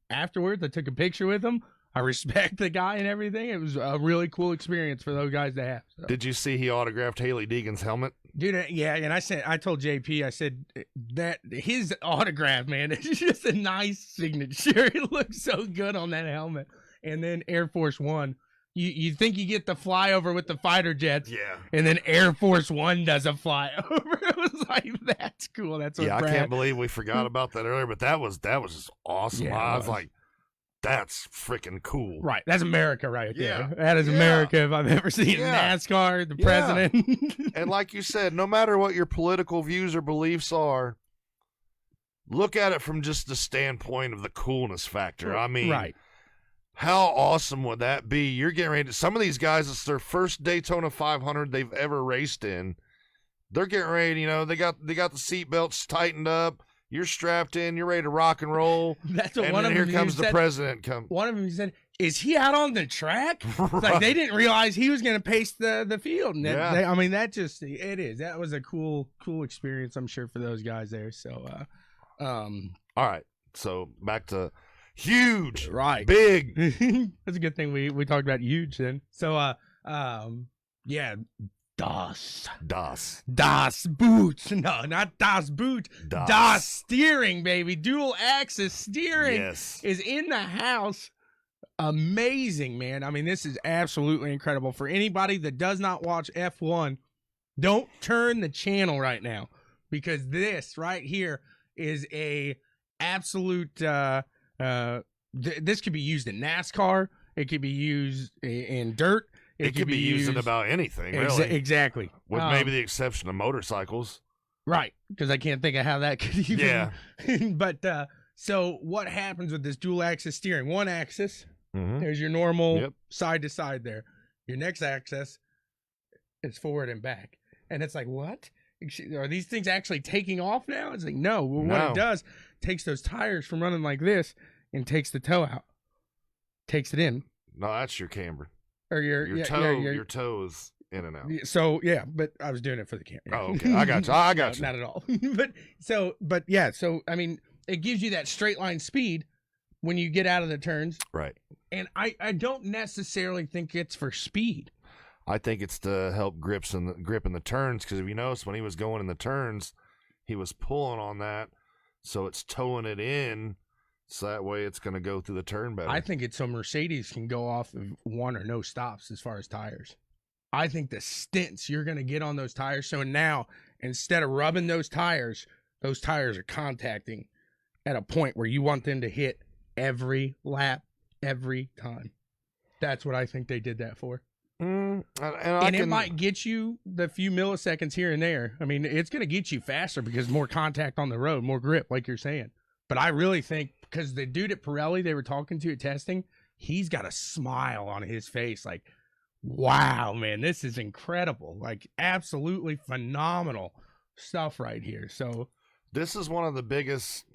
afterwards, I took a picture with him. I respect the guy and everything. It was a really cool experience for those guys to have. So. Did you see he autographed Haley Deegan's helmet? Dude, yeah, and I told JP, I said that his autograph, man, it's just a nice signature. It looks so good on that helmet. And then Air Force One, you think you get the flyover with the fighter jets, yeah, and then Air Force One does a flyover. It was like, that's cool. That's what I can't believe we forgot about that earlier, but that was just awesome. Yeah, I was like, that's freaking cool. Right. That's America right there. That is America if I've ever seen NASCAR, the president. And like you said, no matter what your political views or beliefs are, look at it from just the standpoint of the coolness factor. I mean, right. How awesome would that be? You're getting ready to, some of these guys, it's their first Daytona 500 they've ever raced in. They're getting ready, they got the seat belts tightened up. You're strapped in. You're ready to rock and roll. That's what and one then of them here comes the said, president. One of them said, "Is he out on the track?" It's like they didn't realize he was going to pace the field. And it is. That was a cool experience, I'm sure, for those guys there. So, all right. So back to huge, right? Big. That's a good thing we talked about huge then. So, yeah. Das Boots. No, not Das Boot. Das Steering, baby. Dual axis steering is in the house. Amazing, man. I mean, this is absolutely incredible. For anybody that does not watch F1, don't turn the channel right now, because this right here is a absolute this could be used in NASCAR. It could be used in dirt. It could be used in about anything, really. Exactly. With maybe the exception of motorcycles. Right, because I can't think of how that could even... Yeah. But, so what happens with this dual-axis steering? One axis, there's your normal side-to-side there. Your next axis is forward and back. And it's like, what? Are these things actually taking off now? It's like, no. Well, what it does, takes those tires from running like this and takes the toe out. Takes it in. No, that's your camber. Or your toe is in and out. So yeah, but I was doing it for the camera. Oh, okay. I got you. Not at all. but so I mean, it gives you that straight line speed when you get out of the turns. Right. And I don't necessarily think it's for speed. I think it's to help grip in the turns, because if you notice when he was going in the turns, he was pulling on that, so it's towing it in. So that way it's going to go through the turn better. I think it's so Mercedes can go off of one or no stops as far as tires. I think the stints you're going to get on those tires. So now, instead of rubbing those tires are contacting at a point where you want them to hit every lap, every time. That's what I think they did that for. It might get you the few milliseconds here and there. I mean, it's going to get you faster because more contact on the road, more grip, like you're saying. But I really think, because the dude at Pirelli they were talking to at testing, he's got a smile on his face like, wow, man, this is incredible. Like, absolutely phenomenal stuff right here. So this is one of the biggest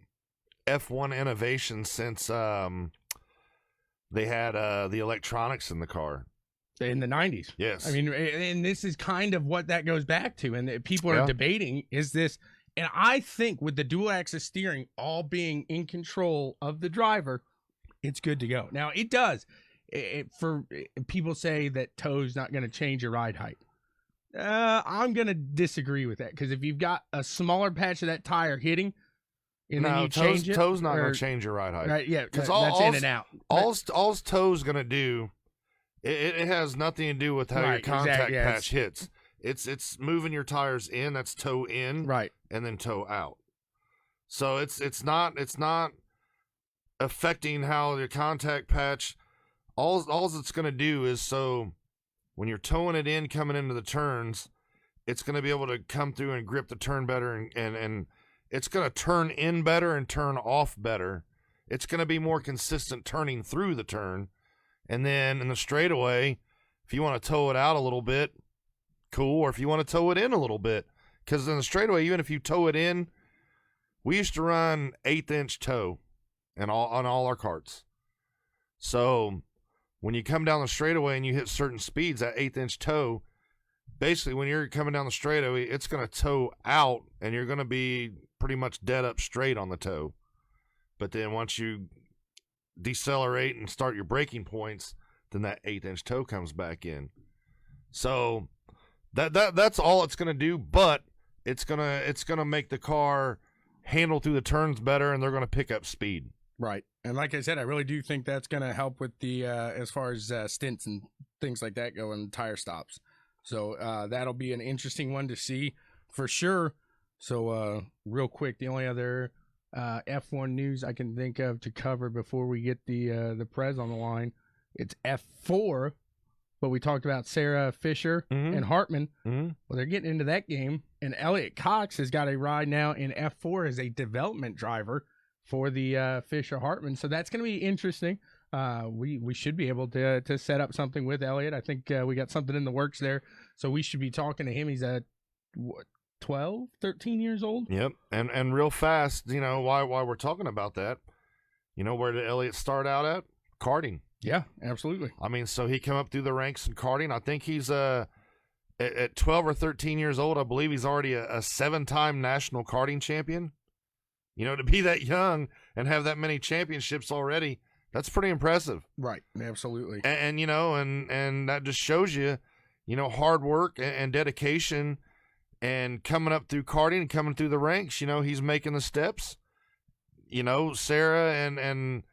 F1 innovations since they had the electronics in the car. In the 90s. Yes. I mean, and this is kind of what that goes back to. And people are debating, is this... And I think with the dual axis steering all being in control of the driver, it's good to go. Now, it does. For people say that toe's not going to change your ride height. I'm going to disagree with that, because if you've got a smaller patch of that tire hitting, and then you change it, toe's not going to change your ride height. Right? Yeah, because that's in and out. All toe's going to do, it has nothing to do with how your contact patch hits. It's moving your tires in. That's toe in, right, and then toe out. So it's not affecting how your contact patch. all it's going to do is, so when you're towing it in coming into the turns, it's going to be able to come through and grip the turn better, and it's going to turn in better and turn off better. It's going to be more consistent turning through the turn. And then in the straightaway, if you want to tow it out a little bit, cool. Or if you want to tow it in a little bit, because in the straightaway, even if you tow it in, we used to run 1/8-inch tow on all our carts. So when you come down the straightaway and you hit certain speeds, that 1/8-inch tow, basically when you're coming down the straightaway, it's going to tow out, and you're going to be pretty much dead up straight on the tow. But then once you decelerate and start your braking points, then that 1/8-inch tow comes back in. So that's all it's going to do, but it's gonna make the car handle through the turns better, and they're going to pick up speed. Right. And like I said, I really do think that's going to help with the as far as stints and things like that go and tire stops. So that'll be an interesting one to see for sure. So real quick, the only other F1 news I can think of to cover before we get the Prez on the line, it's F4. But we talked about Sarah Fisher and Hartman. Well, they're getting into that game, and Elliott Cox has got a ride now in F4 as a development driver for the Fisher Hartman. So that's going to be interesting. We should be able to set up something with Elliott. I think we got something in the works there. So we should be talking to him. He's at 12, 13 years old. Yep. And real fast, why we're talking about that, where did Elliott start out at? Karting. Yeah, absolutely. I mean, so he come up through the ranks in karting. I think he's at 12 or 13 years old. I believe he's already a 7-time national karting champion. To be that young and have that many championships already, that's pretty impressive. Right, absolutely. And and that just shows you, hard work and dedication, and coming up through karting and coming through the ranks. He's making the steps. Sarah and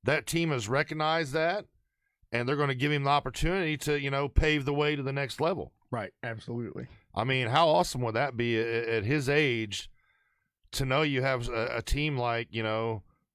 that team has recognized that, and they're going to give him the opportunity to, pave the way to the next level. Right, absolutely. I mean, how awesome would that be at his age to know you have a team like,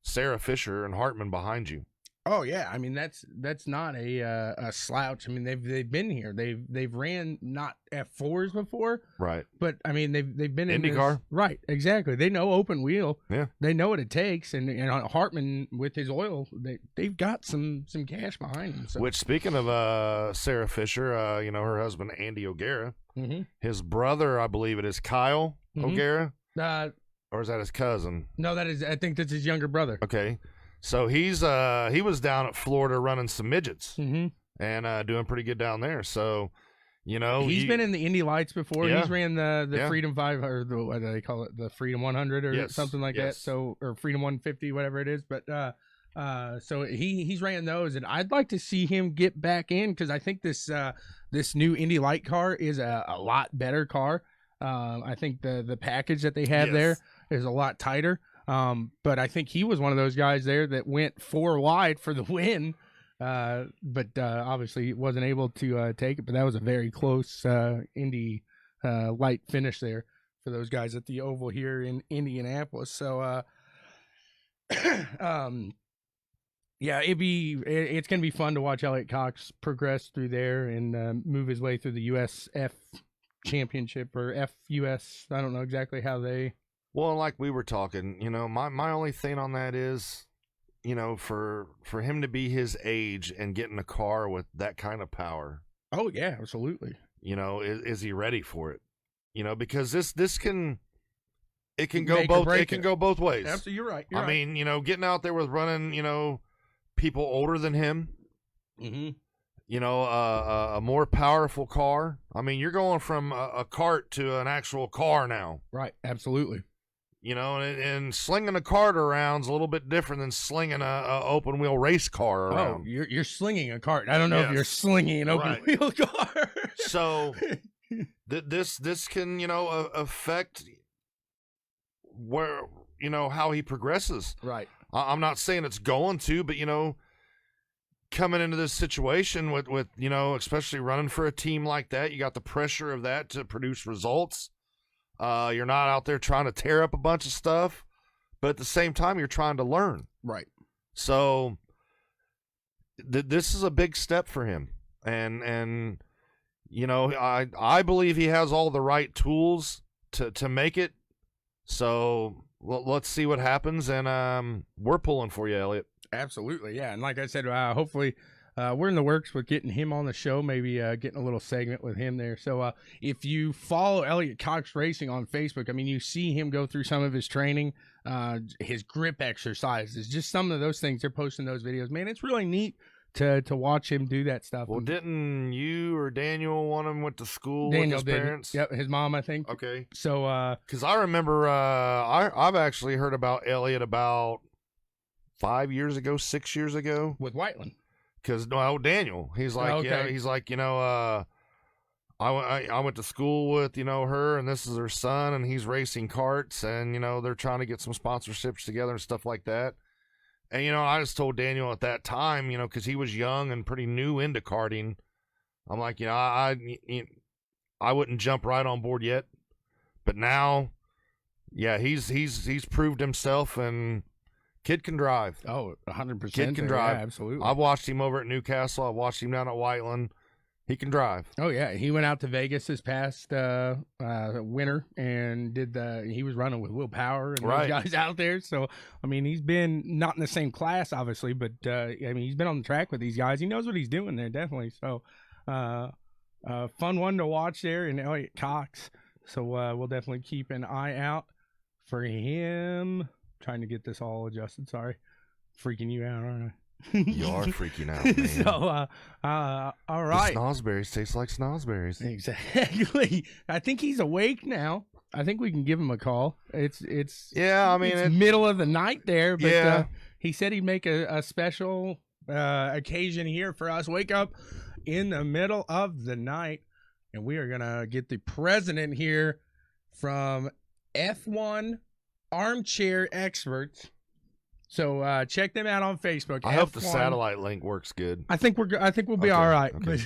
Sarah Fisher and Hartman behind you? Oh yeah, I mean that's not a slouch. I mean they've been here. They've ran not F4s before, right? But I mean they've been in IndyCar, right? Exactly. They know open wheel. Yeah, they know what it takes. And Hartman with his oil, they've got some cash behind him. So. Which, speaking of Sarah Fisher, her husband Andy O'Gara, his brother, I believe it is Kyle O'Gara, or is that his cousin? No, I think that's his younger brother. Okay. So he was down at Florida running some midgets and doing pretty good down there. So, he's been in the Indy Lights before. Yeah. He's ran the Freedom 5 or what do they call it, the Freedom 100 or something like that. So, or Freedom 150, whatever it is. But so he's ran those, and I'd like to see him get back in because I think this new Indy Light car is a lot better car. I think the package that they have there is a lot tighter. But I think he was one of those guys there that went 4 wide for the win. But obviously wasn't able to take it. But that was a very close Indy light finish there for those guys at the Oval here in Indianapolis. So, yeah, it's gonna be fun to watch Elliott Cox progress through there and move his way through the USF Championship or FUS. I don't know exactly how they. Well, like we were talking, my only thing on that is, for him to be his age and get in a car with that kind of power. Oh yeah, absolutely. Is he ready for it? Because this can go Make both. or break It can go both ways. Absolutely, you're right. I mean, getting out there with running, people older than him. A more powerful car. I mean, you're going from a cart to an actual car now. Right, absolutely. And slinging a cart around is a little bit different than slinging a open wheel race car around. Oh, you're slinging a cart. I don't know if you're slinging an open wheel car. So this can affect where how he progresses. Right. I'm not saying it's going to, but coming into this situation with especially running for a team like that, you got the pressure of that to produce results. You're not out there trying to tear up a bunch of stuff, but at the same time, you're trying to learn. Right. So this is a big step for him, and you know, I believe he has all the right tools to make it. So let's see what happens, and we're pulling for you, Elliot. Absolutely, yeah. And like I said, hopefully we're in the works with getting him on the show, maybe getting a little segment with him there. So if you follow Elliot Cox Racing on Facebook, I mean, you see him go through some of his training, his grip exercises, just some of those things. They're posting those videos. Man, it's really neat to watch him do that stuff. Well, didn't you or Daniel want him went to school with his parents? Yep, his mom, I think. Okay. So, because I remember, I've actually heard about Elliot about 5 years ago, 6 years ago with Whiteland. Because Daniel, he's like, okay. Yeah, he's like, you know, I went to school with, you know, her, and this is her son, and he's racing karts, and you know, they're trying to get some sponsorships together and stuff like that. And, you know, I just told Daniel at that time, you know, because he was young and pretty new into karting, I'm like, you know, I wouldn't jump right on board yet. But now, yeah, he's proved himself, and kid can drive. Oh, 100%. Kid can drive. Yeah, absolutely. I've watched him over at Newcastle. I've watched him down at Whiteland. He can drive. Oh yeah, he went out to Vegas this past winter and he was running with Will Power and those guys out there. So I mean, he's been not in the same class, obviously, but I mean, he's been on the track with these guys. He knows what he's doing there, definitely. So fun one to watch there in Elliot Cox. So we'll definitely keep an eye out for him. Trying to get this all adjusted. Sorry, freaking you out, aren't I? You are freaking out, man. So, all right. The snozberries taste like snozberries. Exactly. I think he's awake now. I think we can give him a call. It's yeah. I mean, it's middle of the night there, but yeah. He said he'd make a special occasion here for us. Wake up in the middle of the night, and we are gonna get the president here from F1 Armchair Experts. So check them out on Facebook. I hope the satellite link works good. I think we'll be all right. Okay. But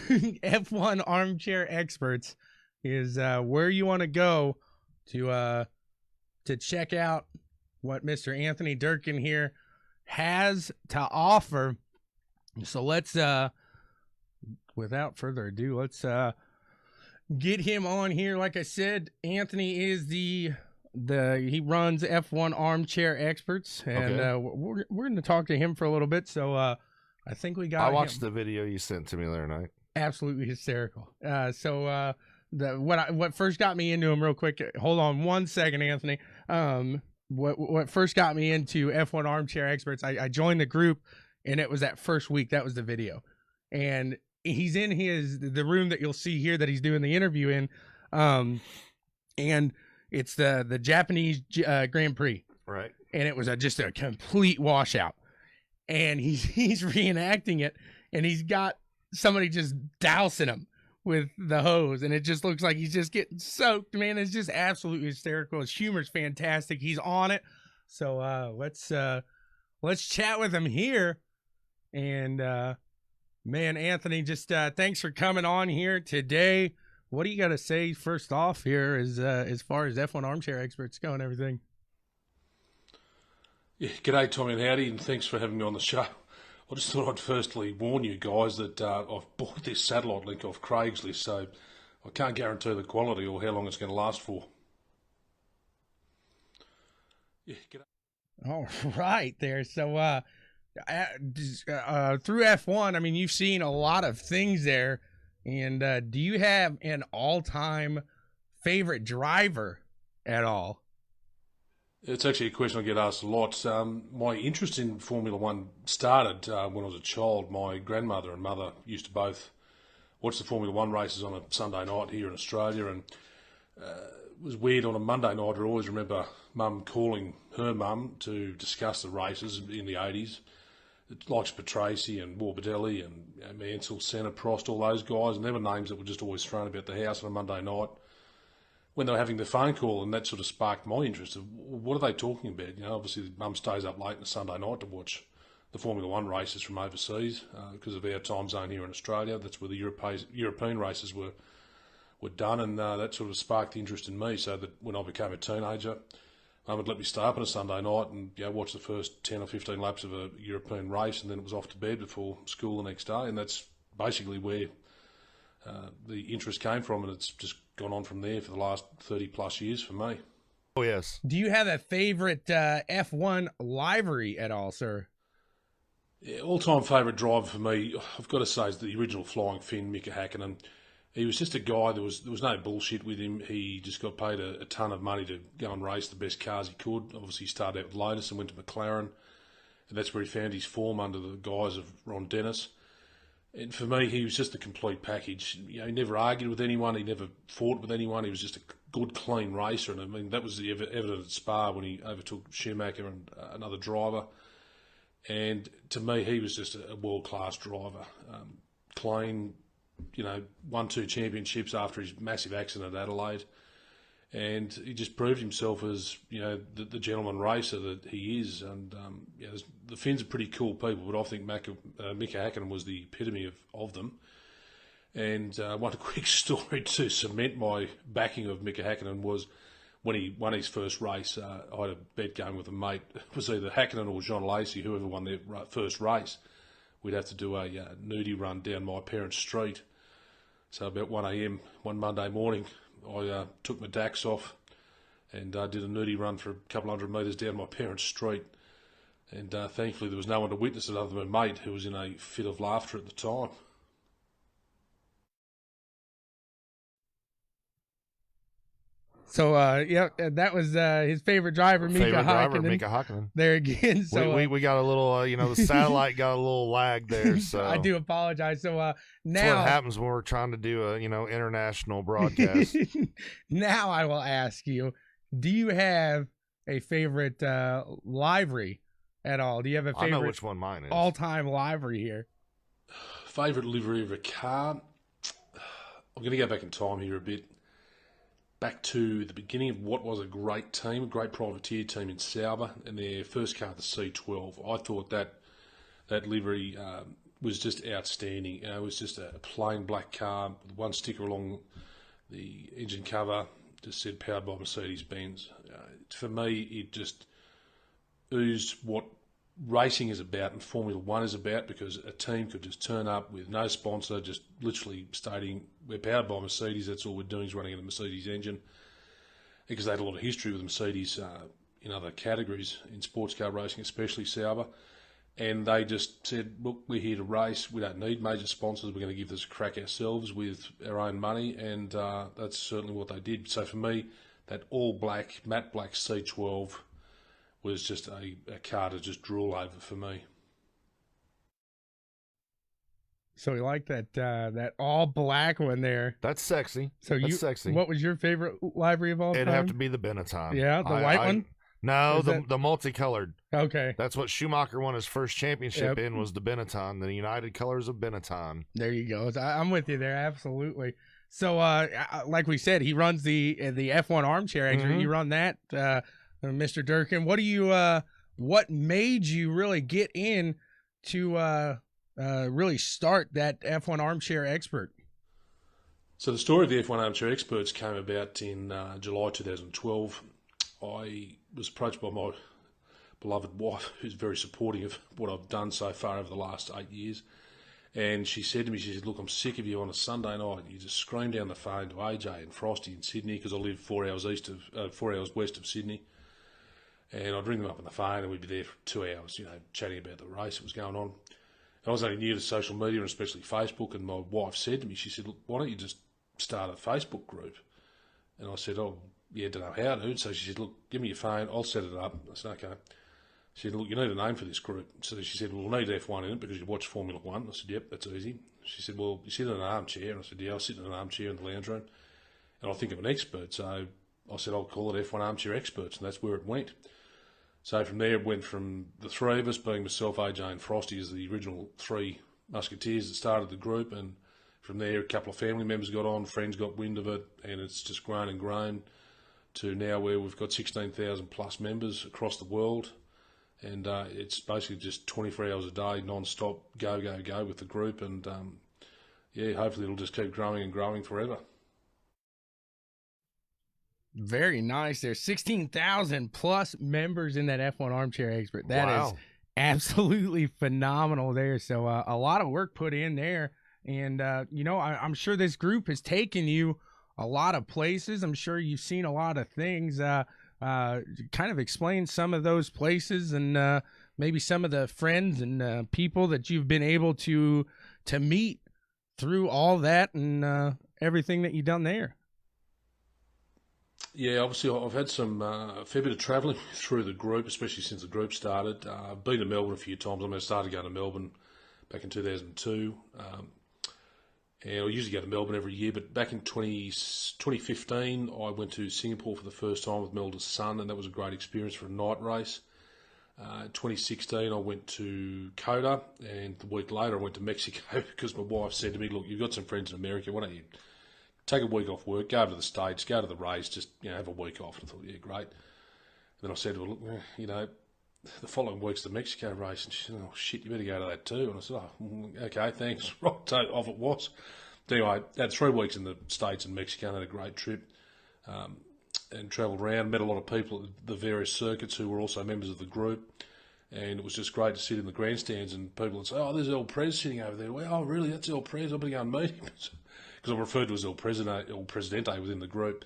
F1 Armchair Experts is where you want to go to check out what Mr. Anthony Durkin here has to offer. So let's without further ado, let's get him on here. Like I said, Anthony is he runs F1 Armchair Experts, and we're going to talk to him for a little bit. So I think we got. I watched the video you sent to me the other night. Absolutely hysterical. What first got me into him, real quick. Hold on one second, Anthony. What first got me into F1 Armchair Experts? I joined the group, and it was that first week. That was the video, and he's in the room that you'll see here that he's doing the interview in, and it's the Japanese Grand Prix, right? And it was just a complete washout. And he's reenacting it, and he's got somebody just dousing him with the hose, and it just looks like he's just getting soaked. Man, it's just absolutely hysterical. His humor's fantastic. He's on it. So let's chat with him here. And man, Anthony, just thanks for coming on here today. What do you got to say first off here as far as F1 Armchair Experts go and everything? Yeah, g'day Tommy and Howdy, and thanks for having me on the show. I just thought I'd firstly warn you guys that I've bought this satellite link off Craigslist, so I can't guarantee the quality or how long it's going to last for. Yeah, g'day. All right there. So through F1, I mean, you've seen a lot of things there. And do you have an all-time favorite driver at all? It's actually a question I get asked a lot. My interest in Formula One started when I was a child. My grandmother and mother used to both watch the Formula One races on a Sunday night here in Australia, and it was weird on a Monday night. I always remember Mum calling her mum to discuss the races in the 80s. Like Patrese and Morbidelli and Mansell, Senna, Prost, all those guys, and they were names that were just always thrown about the house on a Monday night when they were having the phone call, and that sort of sparked my interest of what are they talking about? You know, obviously Mum stays up late on a Sunday night to watch the Formula One races from overseas because of our time zone here in Australia. That's where the European races were done, and that sort of sparked the interest in me, so that when I became a teenager, Mum would let me stay up on a Sunday night and watch the first 10 or 15 laps of a European race, and then it was off to bed before school the next day. And that's basically where the interest came from, and it's just gone on from there for the last 30 plus years for me. Oh, yes. Do you have a favorite F1 livery at all, sir? Yeah, all-time favourite driver for me, I've got to say, is the original Flying Finn, Mika Hakkinen. He was just a guy, there was no bullshit with him. He just got paid a ton of money to go and race the best cars he could. Obviously, he started out with Lotus and went to McLaren, and that's where he found his form under the guise of Ron Dennis. And for me, he was just a complete package. He never argued with anyone, he never fought with anyone. He was just a good, clean racer, and I mean that was evident at Spa when he overtook Schumacher and another driver. And to me, he was just a world-class driver, clean. Won 2 championships after his massive accident at Adelaide, and he just proved himself as the gentleman racer that he is. And the Finns are pretty cool people, but I think Mika Hakkinen was the epitome of them. And one quick story to cement my backing of Mika Hakkinen was when he won his first race. I had a bet going with a mate. It was either Hakkinen or John Lacey, whoever won their first race. We'd have to do a nudie run down my parents' street. So about 1 a.m. one Monday morning, I took my Dax off and did a nudie run for a couple hundred metres down my parents' street. And thankfully there was no one to witness it other than my mate, who was in a fit of laughter at the time. So, that was his favorite driver, Mika Hakkinen. There again. So we got a little, the satellite got a little lag there. So I do apologize. So now that's what happens when we're trying to do a international broadcast. Now I will ask you: do you have a favorite livery at all? Do you have a favorite? I know which one mine is. All-time livery here. Favorite livery of a car? I'm going to go back in time here a bit. Back to the beginning of what was a great team, a great privateer team in Sauber, and their first car, the C12. I thought that livery was just outstanding. It was just a plain black car with one sticker along the engine cover, just said powered by Mercedes-Benz. For me, it just oozed what racing is about and Formula One is about, because a team could just turn up with no sponsor, just literally stating we're powered by Mercedes, that's all we're doing is running a Mercedes engine, because they had a lot of history with Mercedes in other categories in sports car racing, especially Sauber. And they just said, look, we're here to race, we don't need major sponsors, we're going to give this a crack ourselves with our own money, and that's certainly what they did. So for me, that all black, matte black C12 was just a car to just drool over for me. So you like that all black one there? That's sexy. So that's sexy. What was your favorite livery of all time? It'd have to be the Benetton. Yeah, the white one. No, the multicolored. Okay, that's what Schumacher won his first championship in, was the Benetton, the United Colors of Benetton. There you go. I'm with you there, absolutely. So, like we said, he runs the F1 armchair. Actually, you run that. Mr. Durkin, what made you really get in to really start that F1 Armchair Expert? So the story of the F1 Armchair Experts came about in July 2012. I was approached by my beloved wife, who's very supportive of what I've done so far over the last 8 years. And she said to me, she said, look, I'm sick of you on a Sunday night. You just scream down the phone to AJ and Frosty in Sydney, because I live 4 hours west of Sydney. And I'd ring them up on the phone and we'd be there for 2 hours, chatting about the race that was going on. And I was only new to social media, and especially Facebook, and my wife said to me, she said, look, why don't you just start a Facebook group? And I said, oh, yeah, don't know how to. So she said, look, give me your phone, I'll set it up. I said, okay. She said, look, you need a name for this group. So she said, well, we'll need F1 in it because you watch Formula One. I said, yep, that's easy. She said, well, you sit in an armchair. And I said, yeah, I'll sit in an armchair in the lounge room, and I'll think of an expert. So I said, I'll call it F1 Armchair Experts, and that's where it went. So from there, it went from the three of us, being myself, AJ and Frosty, as the original three musketeers that started the group. And from there, a couple of family members got on, friends got wind of it, and it's just grown and grown to now where we've got 16,000 plus members across the world. And it's basically just 24 hours a day, non-stop, go, go, go with the group. And hopefully it'll just keep growing and growing forever. Very nice. There's 16,000 plus members in that F1 Armchair Expert. That is Wow. absolutely phenomenal there. So a lot of work put in there. And, I'm sure this group has taken you a lot of places. I'm sure you've seen a lot of things. Kind of explain some of those places and maybe some of the friends and people that you've been able to meet through all that and everything that you've done there. Yeah, obviously I've had some a fair bit of travelling through the group, especially since the group started. I've been to Melbourne a few times. I started going to Melbourne back in 2002. And I usually go to Melbourne every year, but back in 2015, I went to Singapore for the first time with Melda's son, and that was a great experience for a night race. 2016, I went to Coda, and the week later I went to Mexico because my wife said to me, look, you've got some friends in America, why don't you take a week off work, go over to the States, go to the race, just have a week off. And I thought, yeah, great. And then I said, well, look, the following week's the Mexico race, and she said, oh shit, you better go to that too. And I said, oh, okay, thanks. Right, off it was. Anyway, had 3 weeks in the States and Mexico, and had a great trip, and travelled around, met a lot of people at the various circuits who were also members of the group, and it was just great to sit in the grandstands and people would say, oh, there's El Prez sitting over there. Well, oh, really, that's El Prez, I better go and meet him. Because I'm referred to as El Presidente within the group.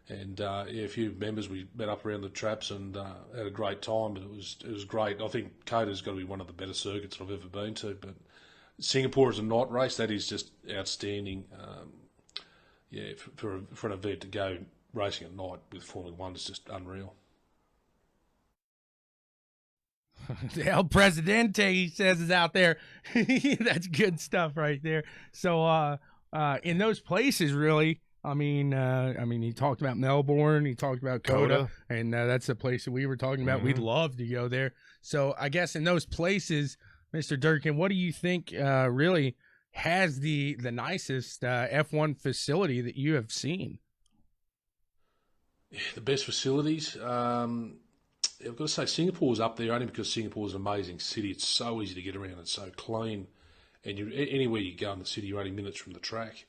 And a few members, we met up around the traps and had a great time. But it was great. I think Coda's got to be one of the better circuits I've ever been to. But Singapore as a night race, that is just outstanding. For an event to go racing at night with Formula One is just unreal. El Presidente, he says, is out there. That's good stuff right there. So in those places, really. I mean, he talked about Melbourne, he talked about Coda. And that's the place that we were talking about. Mm-hmm. We'd love to go there. So I guess in those places, Mr. Durkin, what do you think really has the nicest F1 facility that you have seen? Yeah, the best facilities. I've got to say Singapore was up there only because Singapore is an amazing city. It's so easy to get around. It's so clean. And anywhere you go in the city, you're only minutes from the track.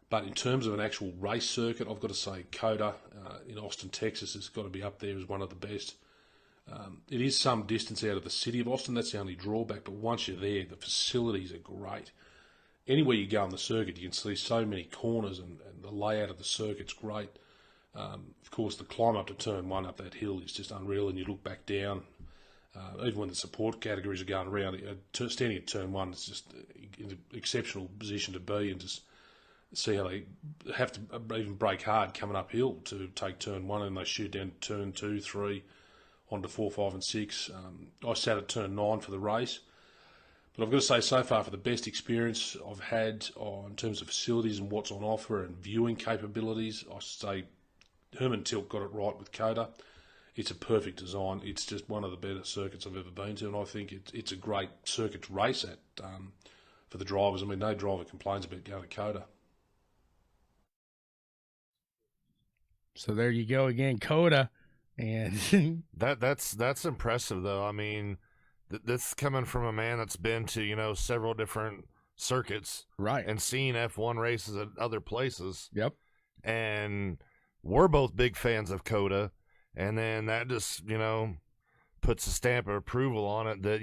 But in terms of an actual race circuit, I've got to say Coda in Austin, Texas has got to be up there as one of the best. It is some distance out of the city of Austin. That's the only drawback. But once you're there, the facilities are great. Anywhere you go on the circuit, you can see so many corners and the layout of the circuit's great. Of course, the climb up to turn 1 up that hill is just unreal, and you look back down. Even when the support categories are going around, standing at turn 1 is just an exceptional position to be, and just see how they have to even brake hard coming uphill to take turn 1, and they shoot down turn 2, 3, onto 4, 5 and 6. I sat at turn 9 for the race. But I've got to say, so far, for the best experience I've had in terms of facilities and what's on offer and viewing capabilities, I say Herman Tilk got it right with Coda. It's a perfect design. It's just one of the better circuits I've ever been to, and I think it's a great circuit to race at for the drivers. I mean, no driver complains about going to Coda. So there you go again, Coda, and that's impressive though. I mean, this coming from a man that's been to several different circuits, right, and seen F1 races at other places. Yep, and we're both big fans of Coda, and then that just puts a stamp of approval on it that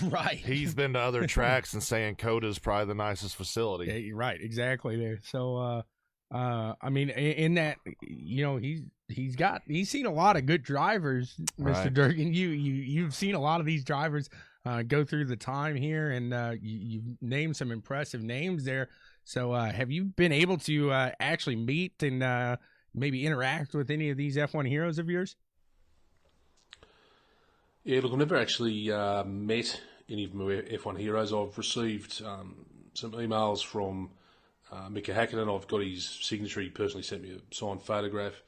right, he's been to other tracks and saying Coda is probably the nicest facility. Yeah, you're right, exactly there. So I mean, in that, he's seen a lot of good drivers, Mr. Right. Durkin. You've seen a lot of these drivers go through the time here, and you've named some impressive names there. So have you been able to actually meet and maybe interact with any of these F1 heroes of yours? Yeah, look, I've never actually met any of my F1 heroes. I've received some emails from Mika Hakkinen. I've got his signature. He personally sent me a signed photograph,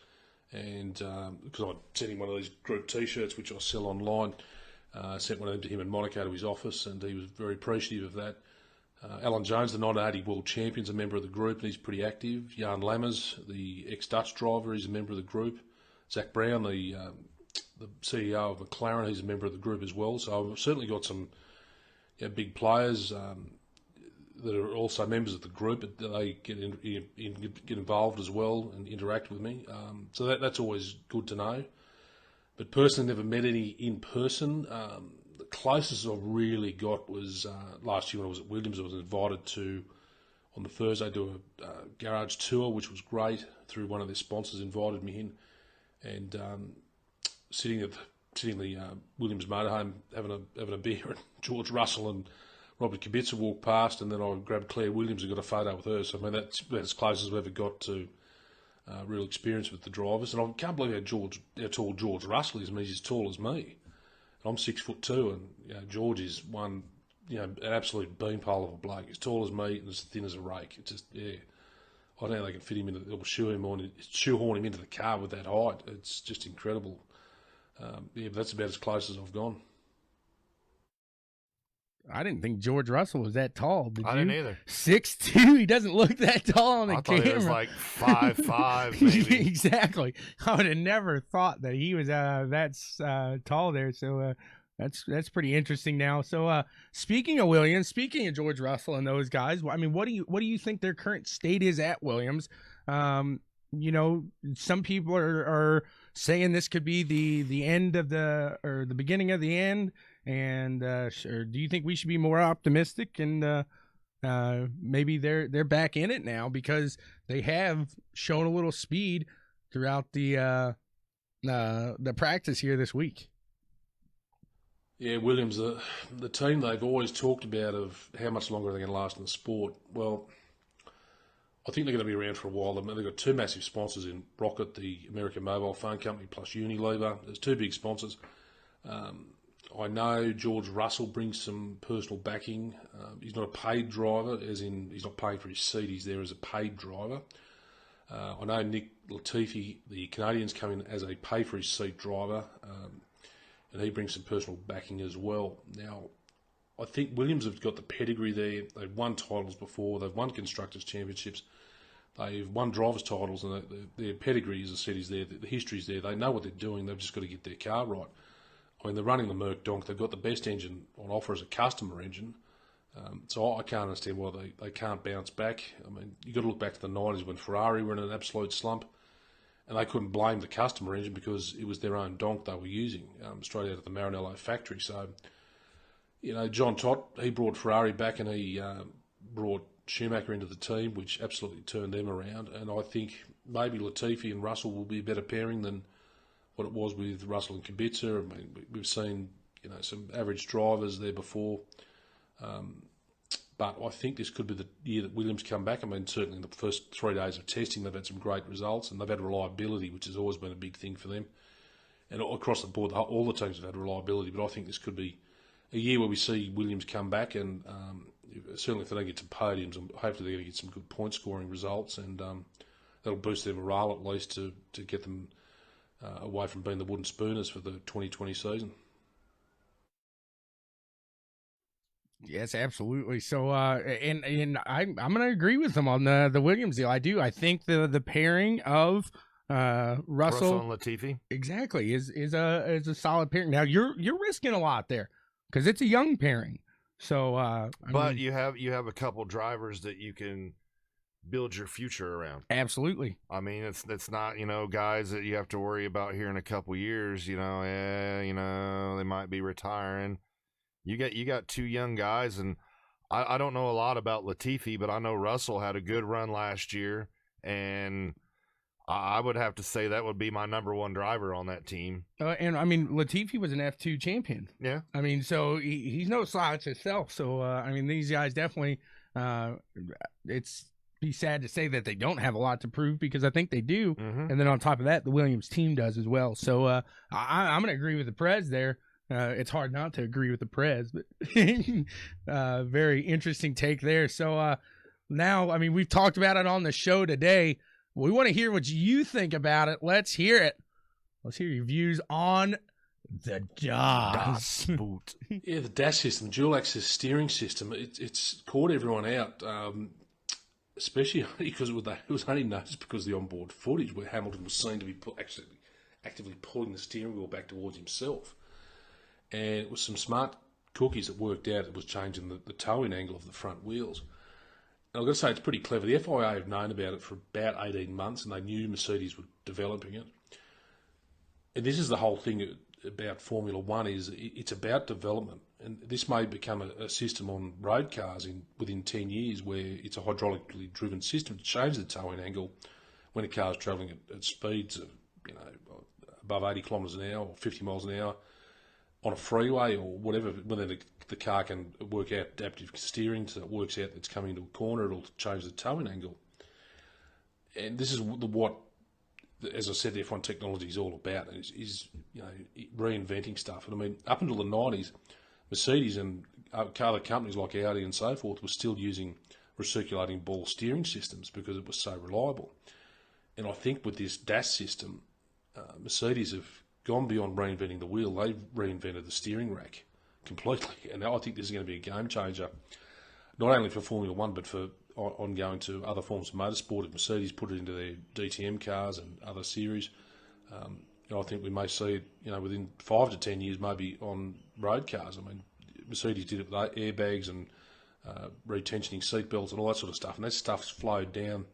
and because I sent him one of these group T-shirts, which I sell online, sent one of them to him in Monaco to his office, and he was very appreciative of that. Alan Jones, the 1980 World Champion's a member of the group, and he's pretty active. Jan Lammers, the ex-Dutch driver, he's a member of the group. Zach Brown, the CEO of McLaren, he's a member of the group as well. So I've certainly got some big players. that are also members of the group, they get get involved as well and interact with me. So that's always good to know. But personally, never met any in person. The closest I've really got was last year when I was at Williams. I was invited to, on the Thursday, do a garage tour, which was great. Through one of their sponsors, invited me in, and sitting in the Williams motorhome having a beer, and George Russell and Robert Kubica walked past, and then I grabbed Claire Williams and got a photo with her. So I mean that's as close as I've ever got to real experience with the drivers. And I can't believe how tall George Russell is. I mean, he's as tall as me. I'm 6'2", and George is one, an absolute beanpole of a bloke. As tall as me and as thin as a rake. It's just, I don't know how they can fit him into, or shoehorn him into the car with that height. It's just incredible. But that's about as close as I've gone. I didn't think George Russell was that tall. Did you? I didn't either. 6'2". He doesn't look that tall on the camera. I thought he was like 5'5", maybe. Exactly. I would have never thought that he was that tall there. So that's pretty interesting now. So speaking of Williams, speaking of George Russell and those guys, I mean, what do you think their current state is at Williams? Some people are saying this could be the end of the beginning of the end. And do you think we should be more optimistic and maybe they're back in it now because they have shown a little speed throughout the practice here this week? Yeah, Williams, the team they've always talked about of how much longer they're going to last in the sport. Well, I think they're going to be around for a while. I mean, they've got two massive sponsors in Rocket, the American mobile phone company, plus Unilever. There's two big sponsors. I know George Russell brings some personal backing. He's not a paid driver, as in he's not paying for his seat. He's there as a paid driver. I know Nick Latifi, the Canadians, come in as a pay-for-his-seat driver, and he brings some personal backing as well. Now, I think Williams have got the pedigree there. They've won titles before. They've won Constructors' Championships. They've won drivers' titles, and their pedigree, as I said, is there. The history's there. They know what they're doing. They've just got to get their car right. I mean, they're running the Merc Donk. They've got the best engine on offer as a customer engine. So I can't understand why they can't bounce back. I mean, you've got to look back to the 90s when Ferrari were in an absolute slump, and they couldn't blame the customer engine because it was their own donk they were using straight out of the Maranello factory. So, John Tott, he brought Ferrari back, and he brought Schumacher into the team, which absolutely turned them around. And I think maybe Latifi and Russell will be a better pairing than what it was with Russell and Kubica. I mean, we've seen some average drivers there before, but I think this could be the year that Williams come back. I mean, certainly in the first 3 days of testing, they've had some great results, and they've had reliability, which has always been a big thing for them. And across the board, all the teams have had reliability, but I think this could be a year where we see Williams come back, and certainly if they don't get some podiums, hopefully they're going to get some good point scoring results, and that'll boost their morale at least to get them away from being the wooden spooners for the 2020 season. Yes, absolutely. So, and I'm going to agree with them on the Williams deal. I do. I think the pairing of Russell and Latifi exactly is a solid pairing. Now you're risking a lot there because it's a young pairing. So, but you have a couple drivers that you can build your future around. Absolutely. I mean, it's not, guys that you have to worry about here in a couple years, they might be retiring. You got two young guys, and I don't know a lot about Latifi, but I know Russell had a good run last year, and I would have to say that would be my number one driver on that team. And I mean, Latifi was an F2 champion. Yeah. I mean, so he's no slouch himself. So, I mean, these guys definitely, it's be sad to say that they don't have a lot to prove because I think they do. Mm-hmm. And then on top of that, the Williams team does as well. So I'm going to agree with the Prez there. It's hard not to agree with the Prez, but very interesting take there. So now, I mean, we've talked about it on the show today. We want to hear what you think about it. Let's hear it. Let's hear your views on the DAS. Yeah, the DAS system, dual axis steering system, it's caught everyone out. Especially because it was only noticed because of the onboard footage where Hamilton was seen to be actively pulling the steering wheel back towards himself. And it was some smart cookies that worked out it was changing the towing angle of the front wheels. And I've got to say, it's pretty clever. The FIA have known about it for about 18 months, and they knew Mercedes were developing it. And this is the whole thing about Formula One, is it's about development. And this may become a system on road cars within 10 years, where it's a hydraulically driven system to change the towing angle when a car is travelling at speeds of, above 80 kilometres an hour or 50 miles an hour on a freeway or whatever, whether the car can work out adaptive steering so it works out it's coming into a corner, it'll change the towing angle. And this is what, as I said, the F1 technology is all about, is reinventing stuff. And I mean, up until the 90s, Mercedes and other companies like Audi and so forth were still using recirculating ball steering systems because it was so reliable. And I think with this DAS system, Mercedes have gone beyond reinventing the wheel. They've reinvented the steering rack completely. And now I think this is going to be a game changer, not only for Formula One, but for ongoing to other forms of motorsport. If Mercedes put it into their DTM cars and other series, I think we may see it, within 5 to 10 years, maybe on road cars. I mean, Mercedes did it with airbags and retentioning seatbelts and all that sort of stuff. And that stuff's flowed down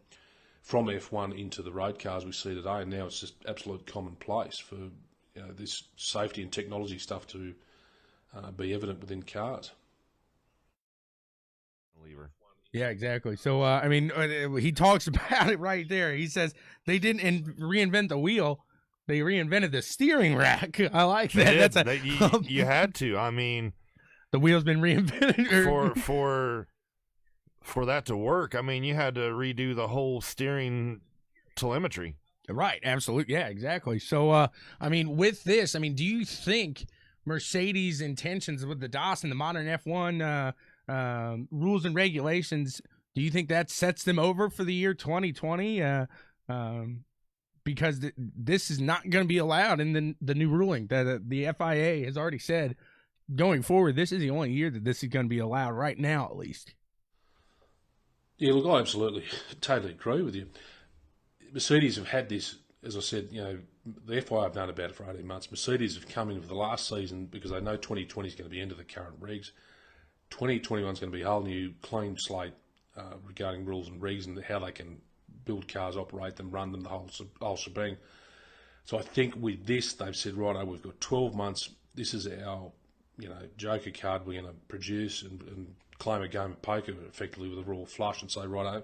from F1 into the road cars we see today, and now it's just absolute commonplace for this safety and technology stuff to be evident within cars. Yeah, exactly. So, he talks about it right there. He says they didn't reinvent the wheel; they reinvented the steering rack. I like that. You had to. I mean, the wheel's been reinvented for that to work. I mean, you had to redo the whole steering telemetry. Right. Absolutely. Yeah, exactly. So, with this, do you think Mercedes' intentions with the DAS and the modern F1 rules and regulations, do you think that sets them over for the year 2020? Because this is not going to be allowed in the new ruling that the FIA has already said going forward. This is the only year that this is going to be allowed right now, at least. Yeah, look, I absolutely totally agree with you. Mercedes have had this, as I said, the FIA have known about it for 18 months. Mercedes have come in for the last season because they know 2020 is going to be the end of the current regs. 2021 is going to be a whole new clean slate regarding rules and regs and how they can build cars, operate them, run them, the whole shebang. So I think with this, they've said, righto, we've got 12 months. This is our, joker card we're going to produce and claim a game of poker effectively with a raw flush and say, righto,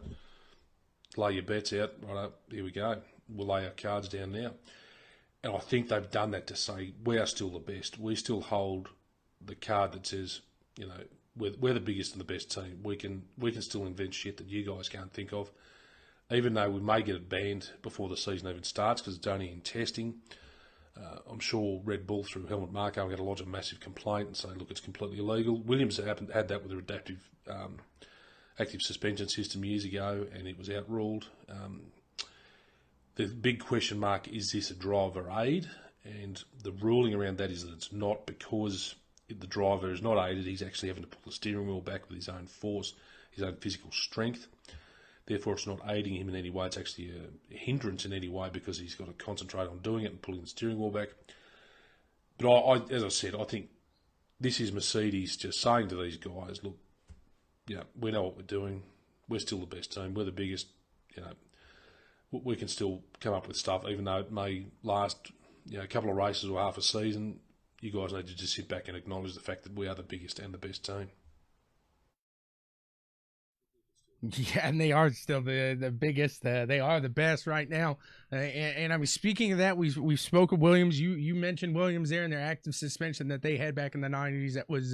lay your bets out, righto, here we go. We'll lay our cards down now. And I think they've done that to say, we are still the best. We still hold the card that says, we're the biggest and the best team. We can still invent shit that you guys can't think of, even though we may get it banned before the season even starts because it's only in testing. I'm sure Red Bull, through Helmut Marko, are going to lodge a massive complaint and say, look, it's completely illegal. Williams had that with a adaptive active suspension system years ago, and it was outruled. The big question mark, is this a driver aid? And the ruling around that is that it's not, because the driver is not aided. He's actually having to pull the steering wheel back with his own force, his own physical strength. Therefore, it's not aiding him in any way. It's actually a hindrance in any way because he's got to concentrate on doing it and pulling the steering wheel back. But as I said, I think this is Mercedes just saying to these guys, look, we know what we're doing. We're still the best team. We're the biggest. We can still come up with stuff, even though it may last a couple of races or half a season. You guys need to just sit back and acknowledge the fact that we are the biggest and the best team. Yeah, and they are still the biggest. They are the best right now. And speaking of that, we spoke of Williams. You mentioned Williams there and their active suspension that they had back in the 90s that was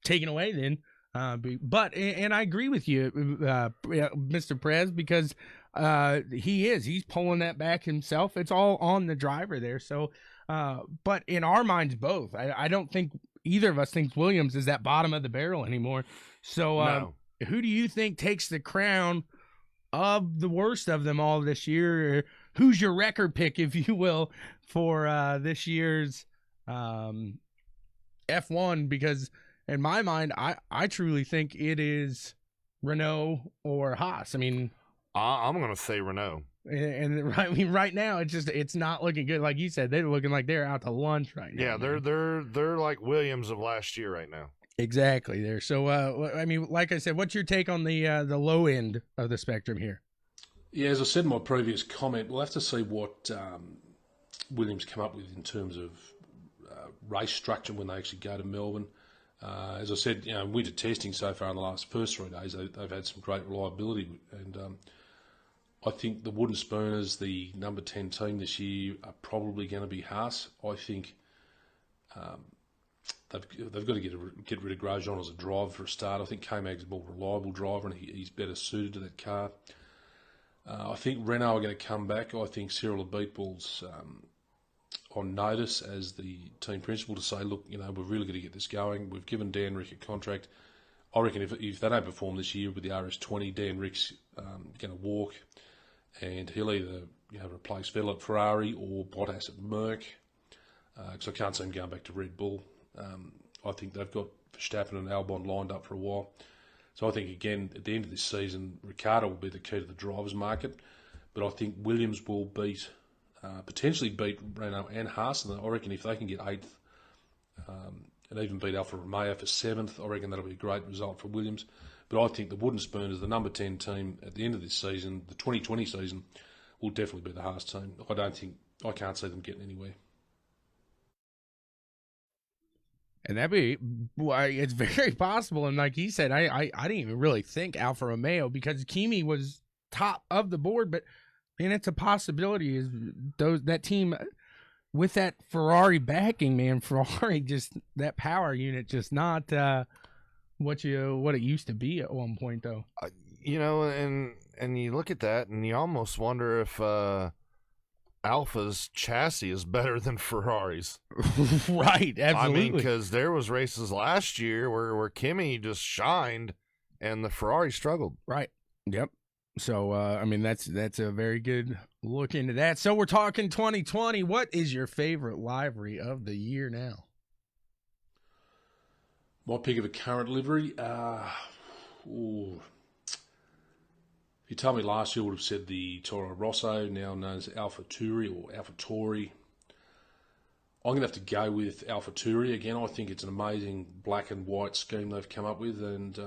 taken away then. But I agree with you, Mr. Prez, because he's pulling that back himself. It's all on the driver there. So, but in our minds both, I don't think either of us thinks Williams is that bottom of the barrel anymore. So, No. Who do you think takes the crown of the worst of them all this year? Or who's your record pick, if you will, for this year's F1? Because in my mind, I truly think it is Renault or Haas. I'm going to say Renault. And right now it's not looking good. Like you said, they're looking like they're out to lunch right now. Yeah, they're like Williams of last year right now. Exactly there. So, I mean, like I said, what's your take on the low end of the spectrum here? Yeah, as I said in my previous comment, we'll have to see what Williams come up with in terms of race structure when they actually go to Melbourne. As I said, winter testing so far in the first 3 days, they've had some great reliability, and I think the Wooden Spooners, the number 10 team this year, are probably going to be Haas. I think they've got to get rid of Grosjean as a driver for a start. I think K-Mag's a more reliable driver, and he's better suited to that car. I think Renault are going to come back. I think Cyril Abiteboul's on notice as the team principal to say, look, we're really going to get this going. We've given Dan Rick a contract. I reckon if they don't perform this year with the RS20, Dan Rick's going to walk, and he'll either replace Vettel at Ferrari or Bottas at Merck, because I can't see him going back to Red Bull. I think they've got Verstappen and Albon lined up for a while. So I think, again, at the end of this season, Ricciardo will be the key to the drivers' market, but I think Williams will potentially beat Renault and Haas, and I reckon if they can get 8th and even beat Alfa Romeo for 7th, I reckon that'll be a great result for Williams. But I think the Wooden Spooners, the number 10 team at the end of this season, the 2020 season, will definitely be the Haas team. I can't see them getting anywhere. And it's very possible. And like he said, I didn't even really think Alfa Romeo, because Kimi was top of the board, but man, it's a possibility. Is that team with that Ferrari backing, man? Ferrari just that power unit, just not what it used to be at one point, though. And you look at that, and you almost wonder if Alfa's chassis is better than Ferrari's. Right, absolutely. I mean, because there was races last year where Kimi just shined and the Ferrari struggled. Right. Yep. So, I mean, that's a very good look into that. So we're talking 2020. What is your favorite livery of the year now? My pick of a current livery? If you told me last year, I would have said the Toro Rosso, now known as AlphaTauri or AlphaTauri. I'm going to have to go with AlphaTauri again. I think it's an amazing black and white scheme they've come up with, and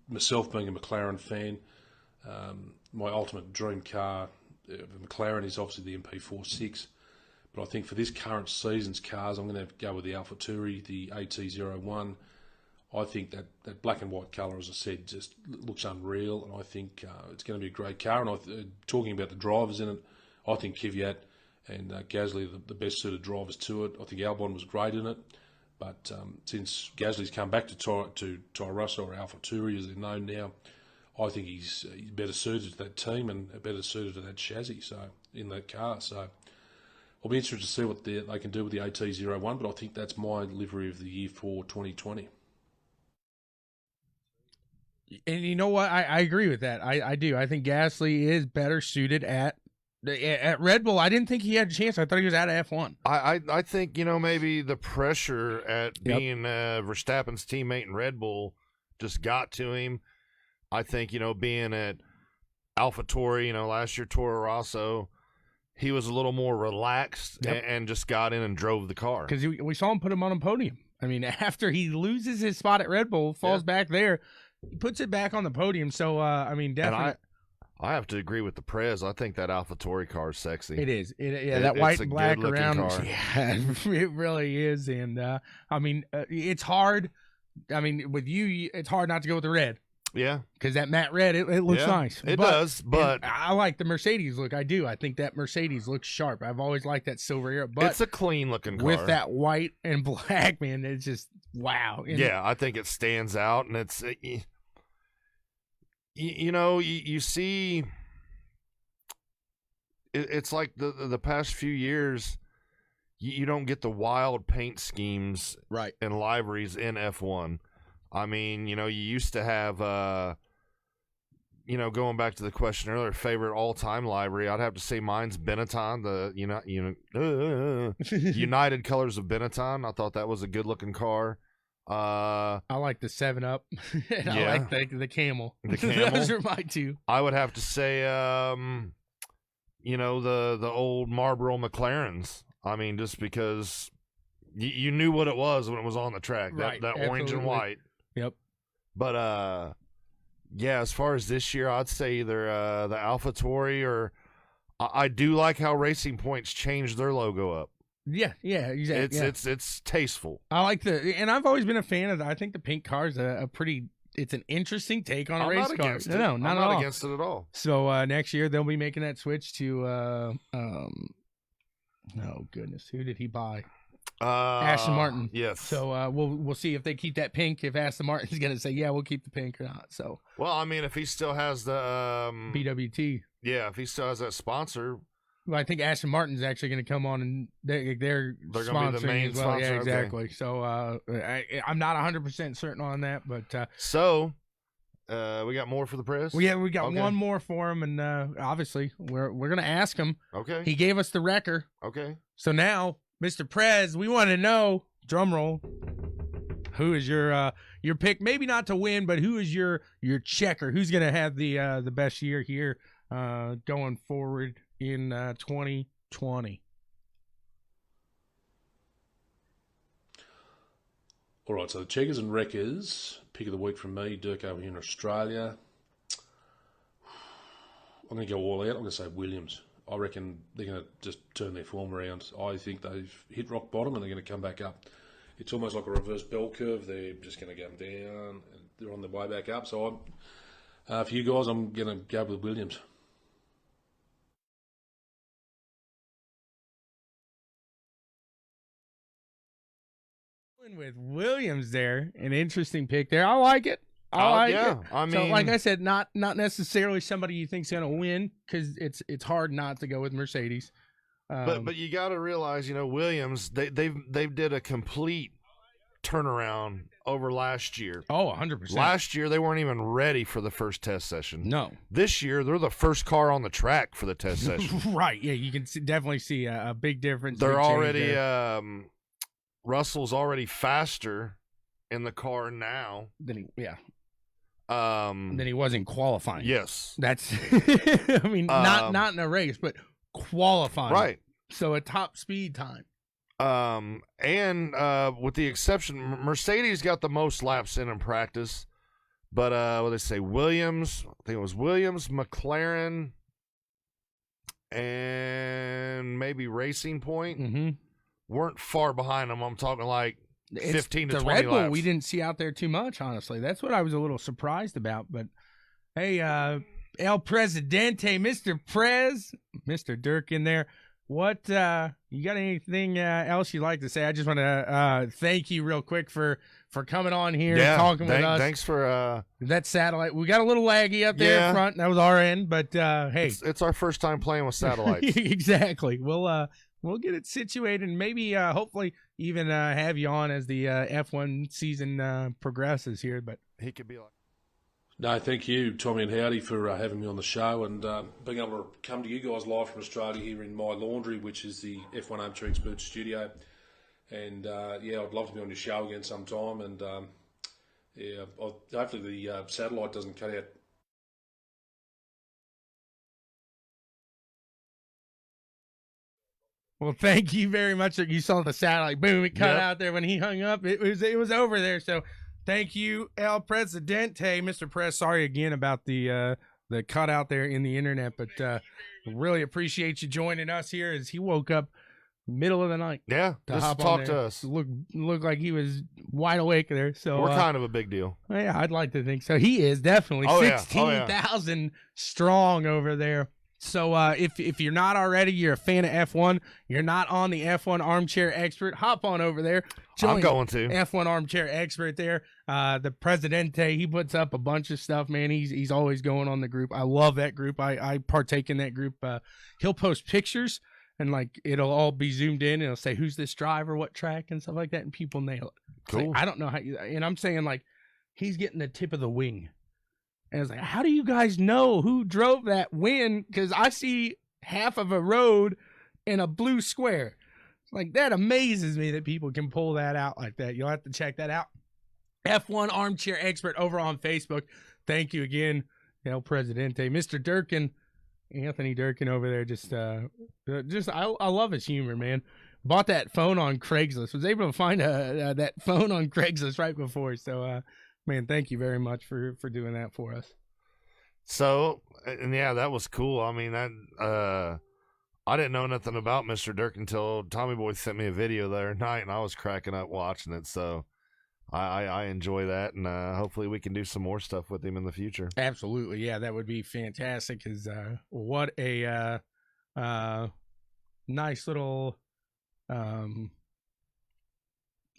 myself being a McLaren fan, my ultimate dream car of a McLaren is obviously the MP46. But I think for this current season's cars, I'm going to have to go with the AlphaTauri, the AT01. I think that black and white colour, as I said, just looks unreal, and I think it's going to be a great car. And talking about the drivers in it, I think Hiatt and Gasly are the best suited drivers to it. I think Albon was great in it, but since Gasly's come back to Toro Rosso or AlphaTauri, as they're known now, I think he's better suited to that team and better suited to that chassis. So in that car, so I'll be interested to see what they can do with the AT01. But I think that's my livery of the year for 2020. And you know what? I agree with that. I do. I think Gasly is better suited at Red Bull. I didn't think he had a chance. I thought he was out of F1. I think, maybe the pressure at being Verstappen's teammate in Red Bull just got to him. I think, being at AlphaTauri, last year Toro Rosso, he was a little more relaxed and just got in and drove the car. Because we saw him put him on a podium. I mean, after he loses his spot at Red Bull, falls back there, he puts it back on the podium. So, I mean, definitely. And I have to agree with the Prez. I think that AlphaTauri car is sexy. It is. That white and black around. Car. Yeah, it really is. And, I mean, it's hard. I mean, with you, it's hard not to go with the red. Yeah. Because that matte red, it looks nice. It does, but I like the Mercedes look. I do. I think that Mercedes looks sharp. I've always liked that silver era. But it's a clean-looking car. With that white and black, man, it's just, wow. And I think it stands out, and it's... You see, it's like the past few years, you don't get the wild paint schemes and liveries in F1. I mean, you used to have, going back to the question earlier, favorite all-time livery, I'd have to say mine's Benetton, the United Colors of Benetton. I thought that was a good-looking car. I like the 7-Up. And I like the Camel. The Camel. Those are my two. I would have to say, the old Marlboro McLarens. I mean, just because, you knew what it was when it was on the track. Right, That orange and absolutely. white. Yep. But yeah, as far as this year, I'd say either the AlphaTauri or I do like how Racing Point's changed their logo up. Yeah, exactly. It's tasteful. I like and I've always been a fan of I think the pink car is a pretty, it's an interesting take on a race car. Against it. No, I'm not at not all. against it at all. So next year they'll be making that switch to oh goodness, who did he buy? Aston Martin. Yes. So we'll see if they keep that pink. If Aston Martin's gonna say we'll keep the pink or not. So well, I mean, if he still has the BWT. yeah, if he still has that sponsor. Well, I think Aston Martin's actually going to come on and they're going to be the sponsoring main as well. sponsor. Yeah, Okay. exactly. So I'm not 100% certain on that, but So we got more for the press. we got Okay. one more for him, and obviously we're going to ask him. Okay. He gave us the wrecker, Okay. so now, Mr. Prez, we want to know, drum roll, who is your pick? Maybe not to win, but who is your checker? Who's going to have the best year here going forward in 2020? All right, so the checkers and wreckers, pick of the week from me, Dirk over here in Australia. I'm going to go all out. I'm going to say Williams. I reckon they're going to just turn their form around. I think they've hit rock bottom and they're going to come back up. It's almost like a reverse bell curve. They're just going to go down and they're on their way back up. So for you guys, I'm going to go with Williams. With Williams there, an interesting pick there. I like it. I like it. I mean, So, like I said, not necessarily somebody you think's gonna win, because it's hard not to go with Mercedes. but you got to realize, Williams, they've did a complete turnaround over last year. 100%. Last year they weren't even ready for the first test session. No. This year they're the first car on the track for the test session. Right. Yeah, you can definitely see a big difference. They're big change already there. Russell's already faster in the car now. Then Then he was in qualifying. Yes. That's I mean, not in a race, but qualifying. Right. So a top speed time. And with the exception, Mercedes got the most laps in practice, but what they say, Williams, I think it was Williams, McLaren, and maybe Racing Point weren't far behind them. I'm talking like 15 to 20 Red Bull laps. we didn't see out there too much, honestly. That's what I was a little surprised about. But hey, El Presidente, Mr. Prez, Mr. Dirk in there. What you got anything else you'd like to say? I just want to thank you real quick for coming on here and talking with us. Thanks for that satellite. We got a little laggy up there in front. That was our end, but hey, it's our first time playing with satellites. Exactly. We'll get it situated and maybe hopefully even have you on as the F1 season progresses here. But he could be like. No, thank you, Tommy and Howdy, for having me on the show and being able to come to you guys live from Australia here in my laundry, which is the F1 Amateur Experts studio. And I'd love to be on your show again sometime. And hopefully the satellite doesn't cut out. well, thank you very much. You saw the satellite, boom, it cut out there when he hung up. It was over there. So thank you, El Presidente, Mr. Press. Sorry again about the cut out there in the internet, but really appreciate you joining us here as he woke up middle of the night. Yeah, just hop talk on to there. us. Look like he was wide awake there. So We're kind of a big deal. yeah, I'd like to think so. He is definitely 16,000 strong over there. So if you're not already, you're a fan of F1, you're not on the F1 Armchair Expert, hop on over there. I'm going to. F1 Armchair Expert there. The Presidente, he puts up a bunch of stuff, man. He's always going on the group. I love that group. I partake in that group. He'll post pictures and like it'll all be zoomed in and it'll say who's this driver, what track and stuff like that, and people nail it. Cool. Like, I don't know how and I'm saying like he's getting the tip of the wing. And it's like, how do you guys know who drove that win? Because I see half of a road in a blue square. Like, that amazes me that people can pull that out like that. You'll have to check that out. F1 Armchair Expert over on Facebook. Thank you again, El Presidente. Mr. Durkin, Anthony Durkin over there. I love his humor, man. bought that phone on Craigslist. Was able to find that phone on Craigslist right before. So, man, thank you very much for doing that for us. So, and yeah, that was cool. I mean, that I didn't know nothing about Mr. Dirk until TommyBoy sent me a video the other night, and I was cracking up watching it. So, I enjoy that, and hopefully we can do some more stuff with him in the future. Absolutely, yeah, that would be fantastic. Because what a nice little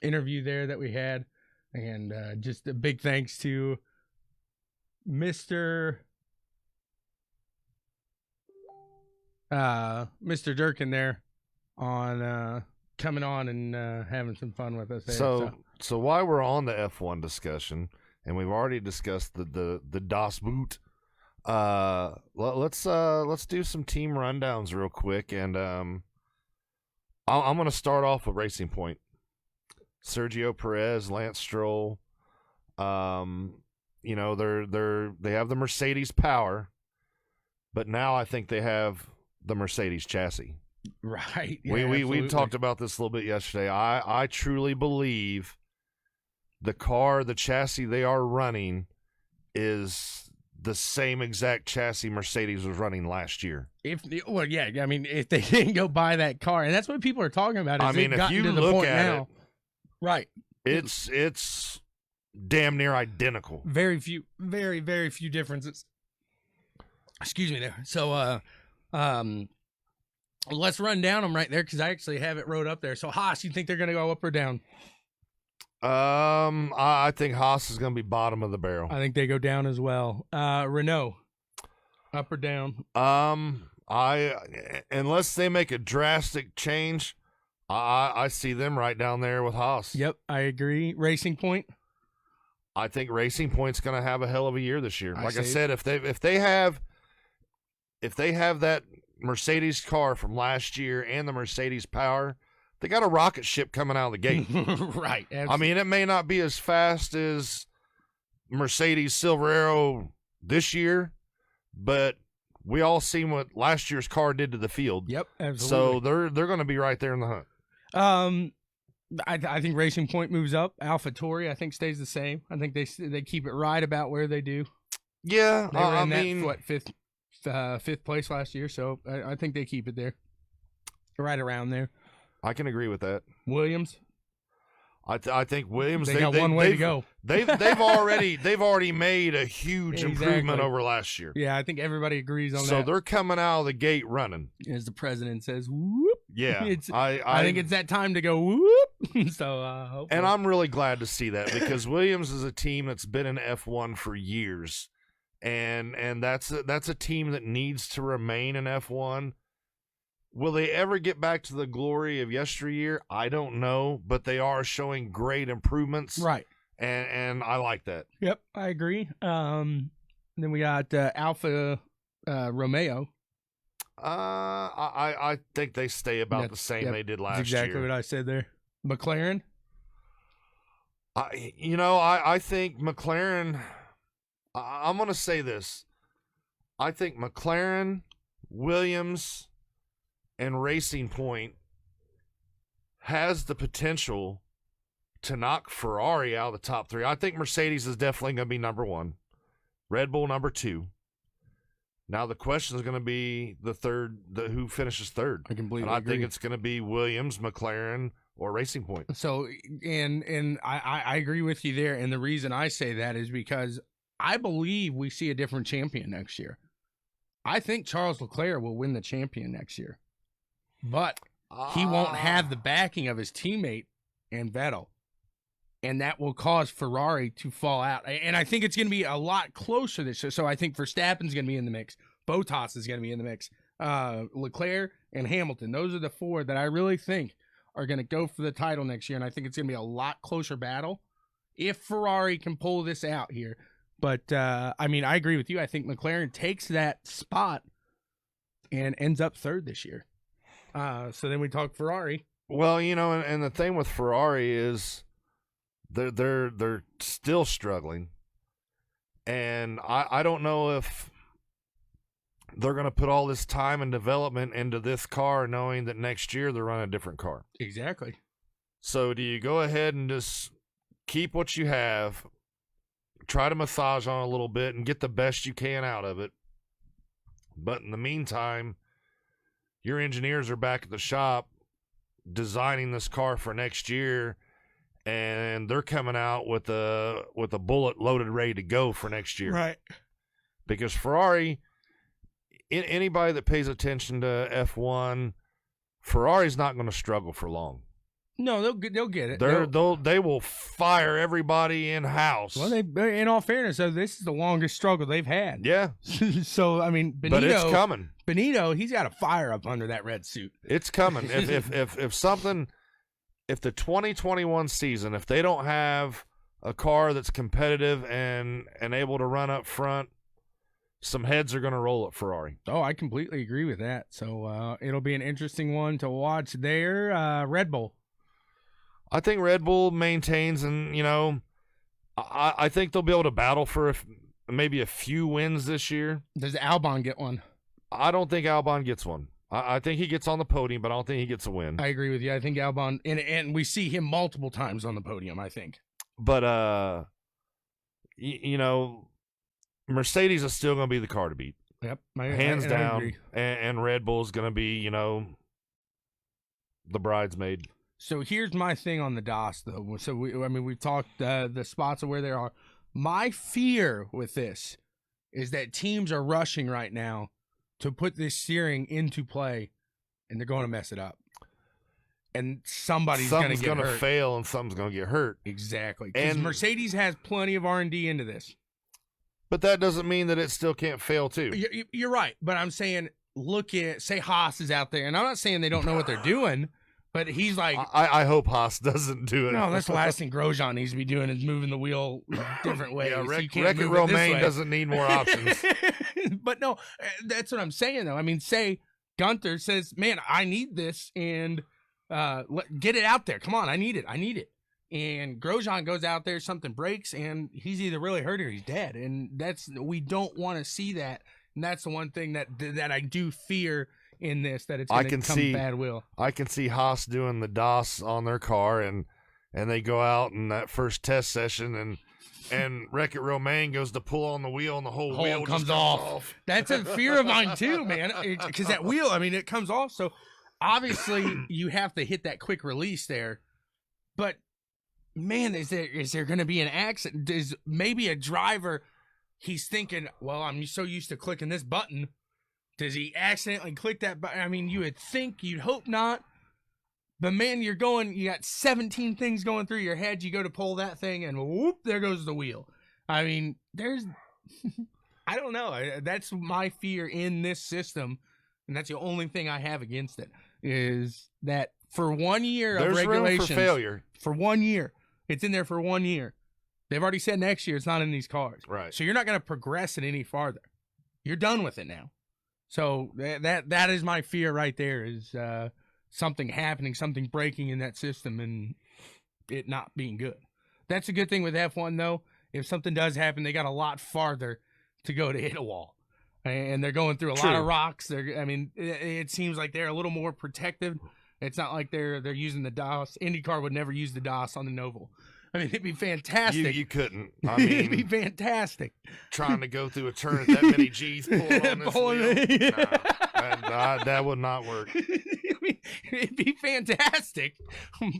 interview there that we had, and just a big thanks to Mr. Durkin there on coming on and having some fun with us there. So while we're on the F1 discussion, and we've already discussed the Das Boot, let's do some team rundowns real quick, and I'm going to start off with Racing Point. Sergio Perez, Lance Stroll, you know, they have the Mercedes power, but now I think they have the Mercedes chassis. Right. Yeah, we talked about this a little bit yesterday. I truly believe the chassis they are running is the same exact chassis Mercedes was running last year. If they didn't go buy that car, and that's what people are talking about. I mean, if you look at it, right, it's damn near identical. Very few differences. Excuse me there. So, let's run down them right there because I actually have it wrote up there. So, Haas, you think they're going to go up or down? I think Haas is going to be bottom of the barrel. I think they go down as well. Renault, up or down? Unless they make a drastic change, I see them right down there with Haas. Yep, I agree. Racing Point? I think Racing Point's going to have a hell of a year this year. Like I said, if they have that Mercedes car from last year and the Mercedes power, they got a rocket ship coming out of the gate. Right. Absolutely. I mean, it may not be as fast as Mercedes Silver Arrow this year, but we all seen what last year's car did to the field. Yep, absolutely. So they're going to be right there in the hunt. I think Racing Point moves up. AlphaTauri, I think, stays the same. I think they keep it right about where they do. Yeah, they were in fifth place last year, so I think they keep it there, right around there. I can agree with that. Williams, I think Williams. They got one way to go. They've already made a huge improvement over last year. Yeah, I think everybody agrees on that. So they're coming out of the gate running, as the president says. Whoop. Yeah, I think it's that time to go whoop. So hopefully. And I'm really glad to see that because Williams is a team that's been in F1 for years, and that's a team that needs to remain in F1. Will they ever get back to the glory of yesteryear? I don't know, but they are showing great improvements. Right. And I like that. Yep, I agree. Then we got Alfa Romeo. I think they stay about the same they did last year. Exactly what I said there. McLaren? I think McLaren, I'm going to say this. I think McLaren, Williams, and Racing Point has the potential to knock Ferrari out of the top three. I think Mercedes is definitely going to be number one. Red Bull number two. Now the question is going to be who finishes third. I completely agree. I agree. think it's going to be Williams, McLaren, or Racing Point. So, and I agree with you there. And the reason I say that is because I believe we see a different champion next year. I think Charles Leclerc will win the champion next year. But he won't have the backing of his teammate and Vettel. And that will cause Ferrari to fall out. And I think it's going to be a lot closer this year. So I think Verstappen's going to be in the mix. Bottas is going to be in the mix. Leclerc and Hamilton. Those are the four that I really think are going to go for the title next year. And I think it's going to be a lot closer battle if Ferrari can pull this out here. But, I agree with you. I think McLaren takes that spot and ends up third this year. So then we talk Ferrari. Well, and the thing with Ferrari is they're still struggling, and I don't know if they're going to put all this time and development into this car knowing that next year they're running a different car. Exactly. So do you go ahead and just keep what you have, try to massage on it a little bit and get the best you can out of it? But in the meantime, your engineers are back at the shop designing this car for next year, and they're coming out with a bullet loaded, ready to go for next year. Right. Because Ferrari, anybody that pays attention to F1, Ferrari's not going to struggle for long. No, they'll get it. They will fire everybody in house. Well, in all fairness, though, this is the longest struggle they've had. Yeah. So I mean, Benito, but it's coming. Benito, he's got a fire up under that red suit. It's coming. if the 2021 season, if they don't have a car that's competitive and able to run up front, some heads are going to roll at Ferrari. Oh, I completely agree with that. So it'll be an interesting one to watch there. Red Bull. I think Red Bull maintains, and, I think they'll be able to battle for maybe a few wins this year. Does Albon get one? I don't think Albon gets one. I think he gets on the podium, but I don't think he gets a win. I agree with you. I think Albon, and we see him multiple times on the podium, I think. But, Mercedes is still going to be the car to beat. Yep. Hands I down. agree. And Red Bull's going to be, the bridesmaid. So here's my thing on the DOS, though. So, we've talked the spots of where they are. My fear with this is that teams are rushing right now to put this steering into play, and they're going to mess it up. And somebody's going to get hurt. Fail, and something's going to get hurt. Exactly. Because Mercedes has plenty of R&D into this. But that doesn't mean that it still can't fail, too. You're right. But I'm saying, say Haas is out there, and I'm not saying they don't know what they're doing. But he's like, I hope Haas doesn't do it. No, that's the last thing Grosjean needs to be doing is moving the wheel different ways. Yeah, Wreck-It Romain doesn't need more options. But no, that's what I'm saying, though. I mean, say Gunther says, man, I need this, and get it out there. Come on, I need it. And Grosjean goes out there, something breaks, and he's either really hurt or he's dead. And we don't want to see that. And that's the one thing that I do fear in this, that it's going to come bad will. I can see Haas doing the DOS on their car, and they go out in that first test session, and Wreck-It Romain goes to pull on the wheel, and the whole wheel comes just off. That's a fear of mine too, man. Because that wheel, it comes off. So obviously you have to hit that quick release there. But man, is there going to be an accident? Is maybe a driver? He's thinking, well, I'm so used to clicking this button. Does he accidentally click that button? You would think, you'd hope not. But man, you got 17 things going through your head. You go to pull that thing and whoop, there goes the wheel. I don't know. That's my fear in this system. And that's the only thing I have against it, is that for 1 year of regulations. Room for failure. For 1 year. It's in there for 1 year. They've already said next year it's not in these cars. Right. So you're not going to progress it any farther. You're done with it now. So that is my fear right there, is something happening, something breaking in that system, and it not being good. That's a good thing with F1, though. If something does happen, they got a lot farther to go to hit a wall. And they're going through a lot of rocks. It seems like they're a little more protected. It's not like they're using the DOS. IndyCar would never use the DOS on the Noble. It'd be fantastic. You couldn't. It'd be fantastic. Trying to go through a turn at that many G's pulling on this wheel. That would not work. It'd be fantastic.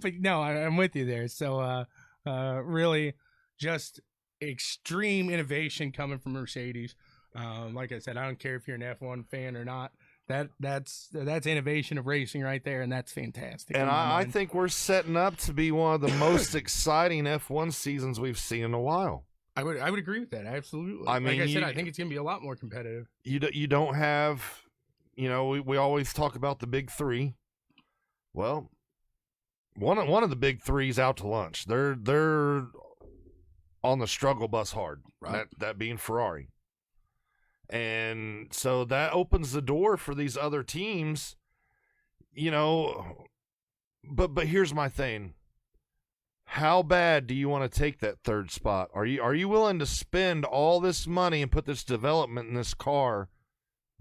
But no, I'm with you there. So really just extreme innovation coming from Mercedes. Like I said, I don't care if you're an F1 fan or not. That's innovation of racing right there, and that's fantastic. And I think we're setting up to be one of the most exciting F1 seasons we've seen in a while. I would agree with that, absolutely. I mean, like I said, I think it's going to be a lot more competitive. You don't have, we always talk about the big three. Well, one of the big three's out to lunch. They're on the struggle bus hard. Right. That being Ferrari. And so that opens the door for these other teams, but here's my thing. How bad do you want to take that third spot? Are you willing to spend all this money and put this development in this car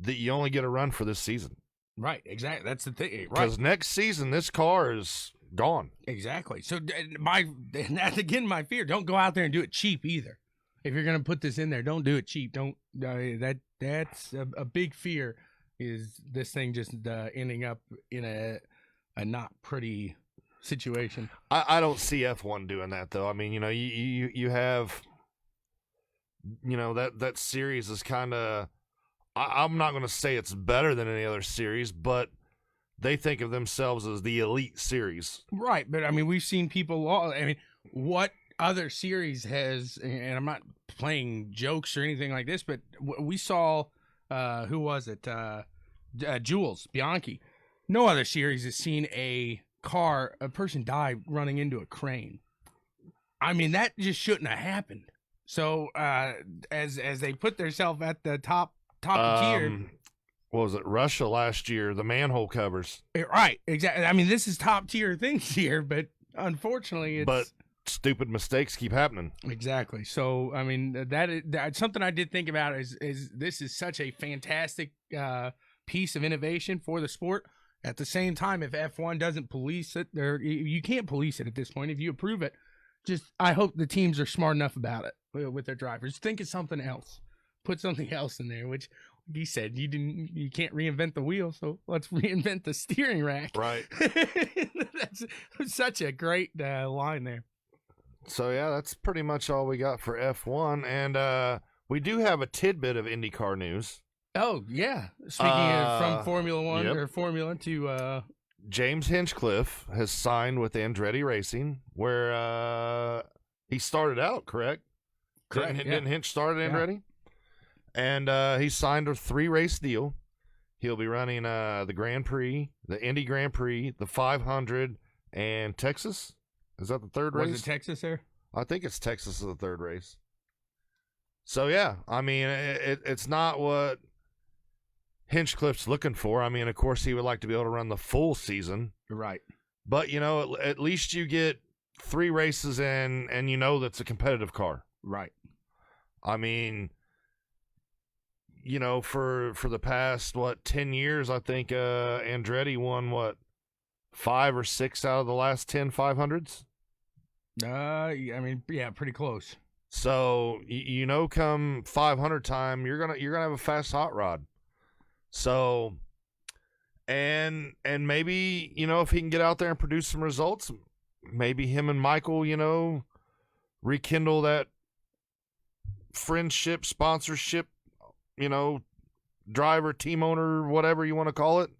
that you only get a run for this season. Right, exactly. That's the thing. Right. Because next season, this car is gone. Exactly. So that's again my fear. Don't go out there and do it cheap either. If you're going to put this in there, don't do it cheap. Don't that's a big fear, is this thing just ending up in a not pretty situation. I don't see F1 doing that though. I mean, you have, that series is kind of, I'm not going to say it's better than any other series, but they think of themselves as the elite series. Right. But I mean, we've seen people, what other series has, and I'm not playing jokes or anything like this, but we saw, who was it? Jules Bianchi. No other series has seen a person die running into a crane. I mean, that just shouldn't have happened. So, as they put themselves at the top tier. What was it? Russia last year, the manhole covers. Right, exactly. I mean, this is top tier things here, but unfortunately, but stupid mistakes keep happening. Exactly. So, I mean, that's something I did think about. Is this is such a fantastic piece of innovation for the sport. At the same time, if F1 doesn't police it, you can't police it at this point. If you approve it, I hope the teams are smart enough about it with their drivers. Think of something else. Put something else in there, which he said you can't reinvent the wheel, so let's reinvent the steering rack. Right. That's such a great line there. So yeah, that's pretty much all we got for F1, and we do have a tidbit of IndyCar news. Oh yeah, speaking of from Formula One or Formula to James Hinchcliffe has signed with Andretti Racing, where he started out. Correct. Didn't Hinch start at Andretti? And he signed a 3-race deal. He'll be running the Grand Prix, the Indy Grand Prix, the 500, and Texas. Is that the third race? Was it Texas there? I think it's Texas is the third race. So, yeah, I mean, it's not what Hinchcliffe's looking for. I mean, of course, he would like to be able to run the full season. Right. But, at least you get 3 races in, and that's a competitive car. Right. I mean, for the past, 10 years, I think Andretti won, 5 or 6 out of the last 10 500s? I mean, yeah, pretty close. So, come 500 time, you're gonna have a fast hot rod. So, and maybe, if he can get out there and produce some results, maybe him and Michael, rekindle that friendship, sponsorship, driver, team owner, whatever you want to call it,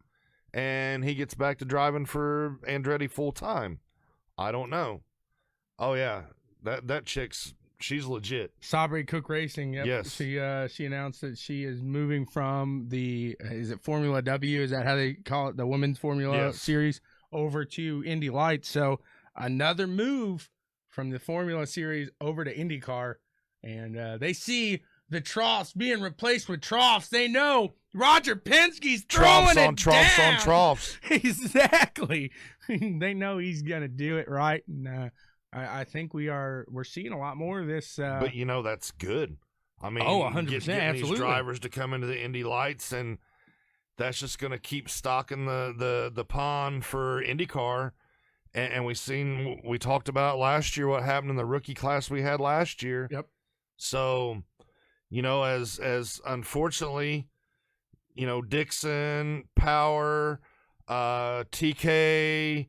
and he gets back to driving for Andretti full time. I don't know. Oh yeah, that she's legit. Sabri Cook Racing. Yep. Yes. She announced that she is moving from is it Formula W? Is that how they call it? The women's Formula series over to Indy Lights. So another move from the Formula series over to IndyCar, and they see the troughs being replaced with troughs. They know Roger Penske's throwing it troughs down. on troughs. Exactly. They know he's gonna do it right, and I think we're seeing a lot more of this. But that's good. I mean, 100%, getting absolutely. These drivers to come into the Indy Lights, and that's just going to keep stocking the pond for IndyCar. And we talked about last year what happened in the rookie class we had last year. Yep. So, as unfortunately, Dixon, Power, TK,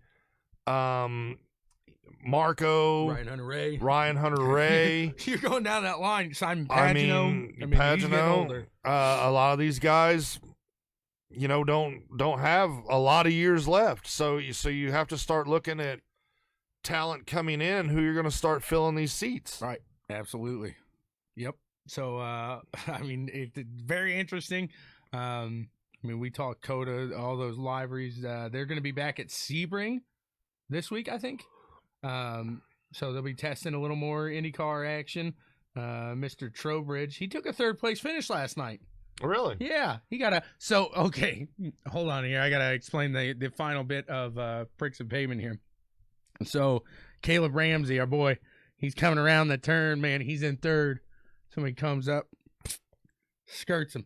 Marco, Ryan Hunter Ray. You're going down that line. Simon Pagenaud. Pagenaud. A lot of these guys, don't have a lot of years left. So you have to start looking at talent coming in, who you're going to start filling these seats. Right. Absolutely. Yep. So, it's very interesting. We talked Coda, all those liveries. They're going to be back at Sebring this week, I think. So they'll be testing a little more IndyCar action. Mr. Trowbridge, he took a 3rd place finish last night. Really? Yeah, he got okay, hold on here. I got to explain the final bit of Pricks of Pavement here. So Caleb Ramsey, our boy, he's coming around the turn, man. He's in 3rd. Somebody comes up, skirts him.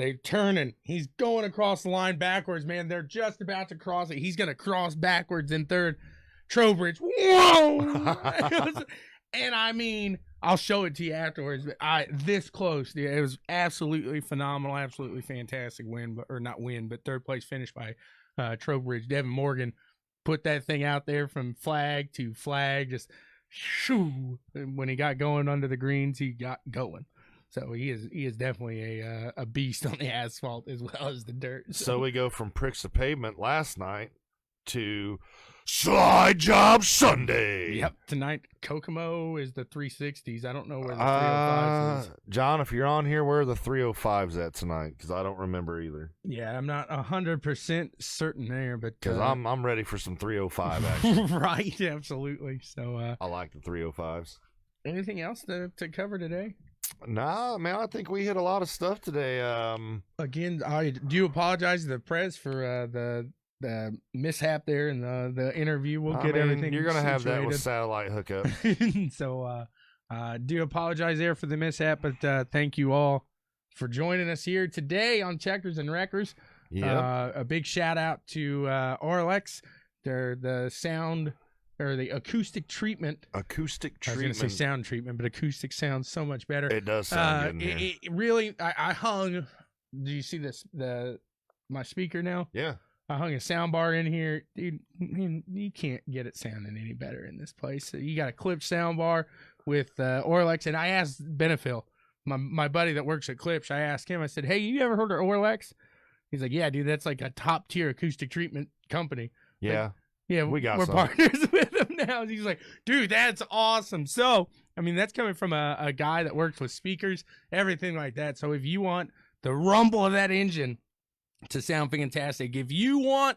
They turn and he's going across the line backwards, man. They're just about to cross it. He's going to cross backwards in third. Trowbridge, whoa! And I mean, I'll show it to you afterwards. But this close, it was absolutely phenomenal, absolutely fantastic win, or not win, but third place finish by Trowbridge. Devin Morgan put that thing out there from flag to flag, just shoo. And when he got going under the greens, he got going. So he is definitely a beast on the asphalt as well as the dirt. So we go from pricks of pavement last night to Slide Job Sunday. Yep, tonight Kokomo is the 360s. I don't know where the 305s is. John, if you're on here, where are the 305s at tonight? Because I don't remember either. Yeah, I'm not 100% certain there, but because I'm ready for some 305 action. Right, absolutely. So I like the 305s. Anything else to cover today? Nah, man, I think we hit a lot of stuff today. Again, I do apologize to the press for the mishap there in the interview. We'll get everything. You're gonna have that with satellite hookup. So do apologize there for the mishap, but thank you all for joining us here today on Checkers and Wreckers. Yeah. A big shout out to Orlex. They're the sound or the acoustic treatment. Acoustic I was treatment. going to say sound treatment, but acoustic sounds so much better. It does sound good in here. It really, I hung. Do you see this? My speaker now? Yeah. I hung a sound bar in here, dude. You can't get it sounding any better in this place. So you got a Klipsch sound bar with Orlex, and I asked Benefil, my buddy that works at Klipsch. I asked him. I said, "Hey, you ever heard of Orlex?" He's like, "Yeah, dude. That's like a top tier acoustic treatment company." Yeah. Like, yeah, we're some. Partners with him now. He's like, "Dude, that's awesome." So, I mean, that's coming from a guy that works with speakers, everything like that. So, if you want the rumble of that engine to sound fantastic, if you want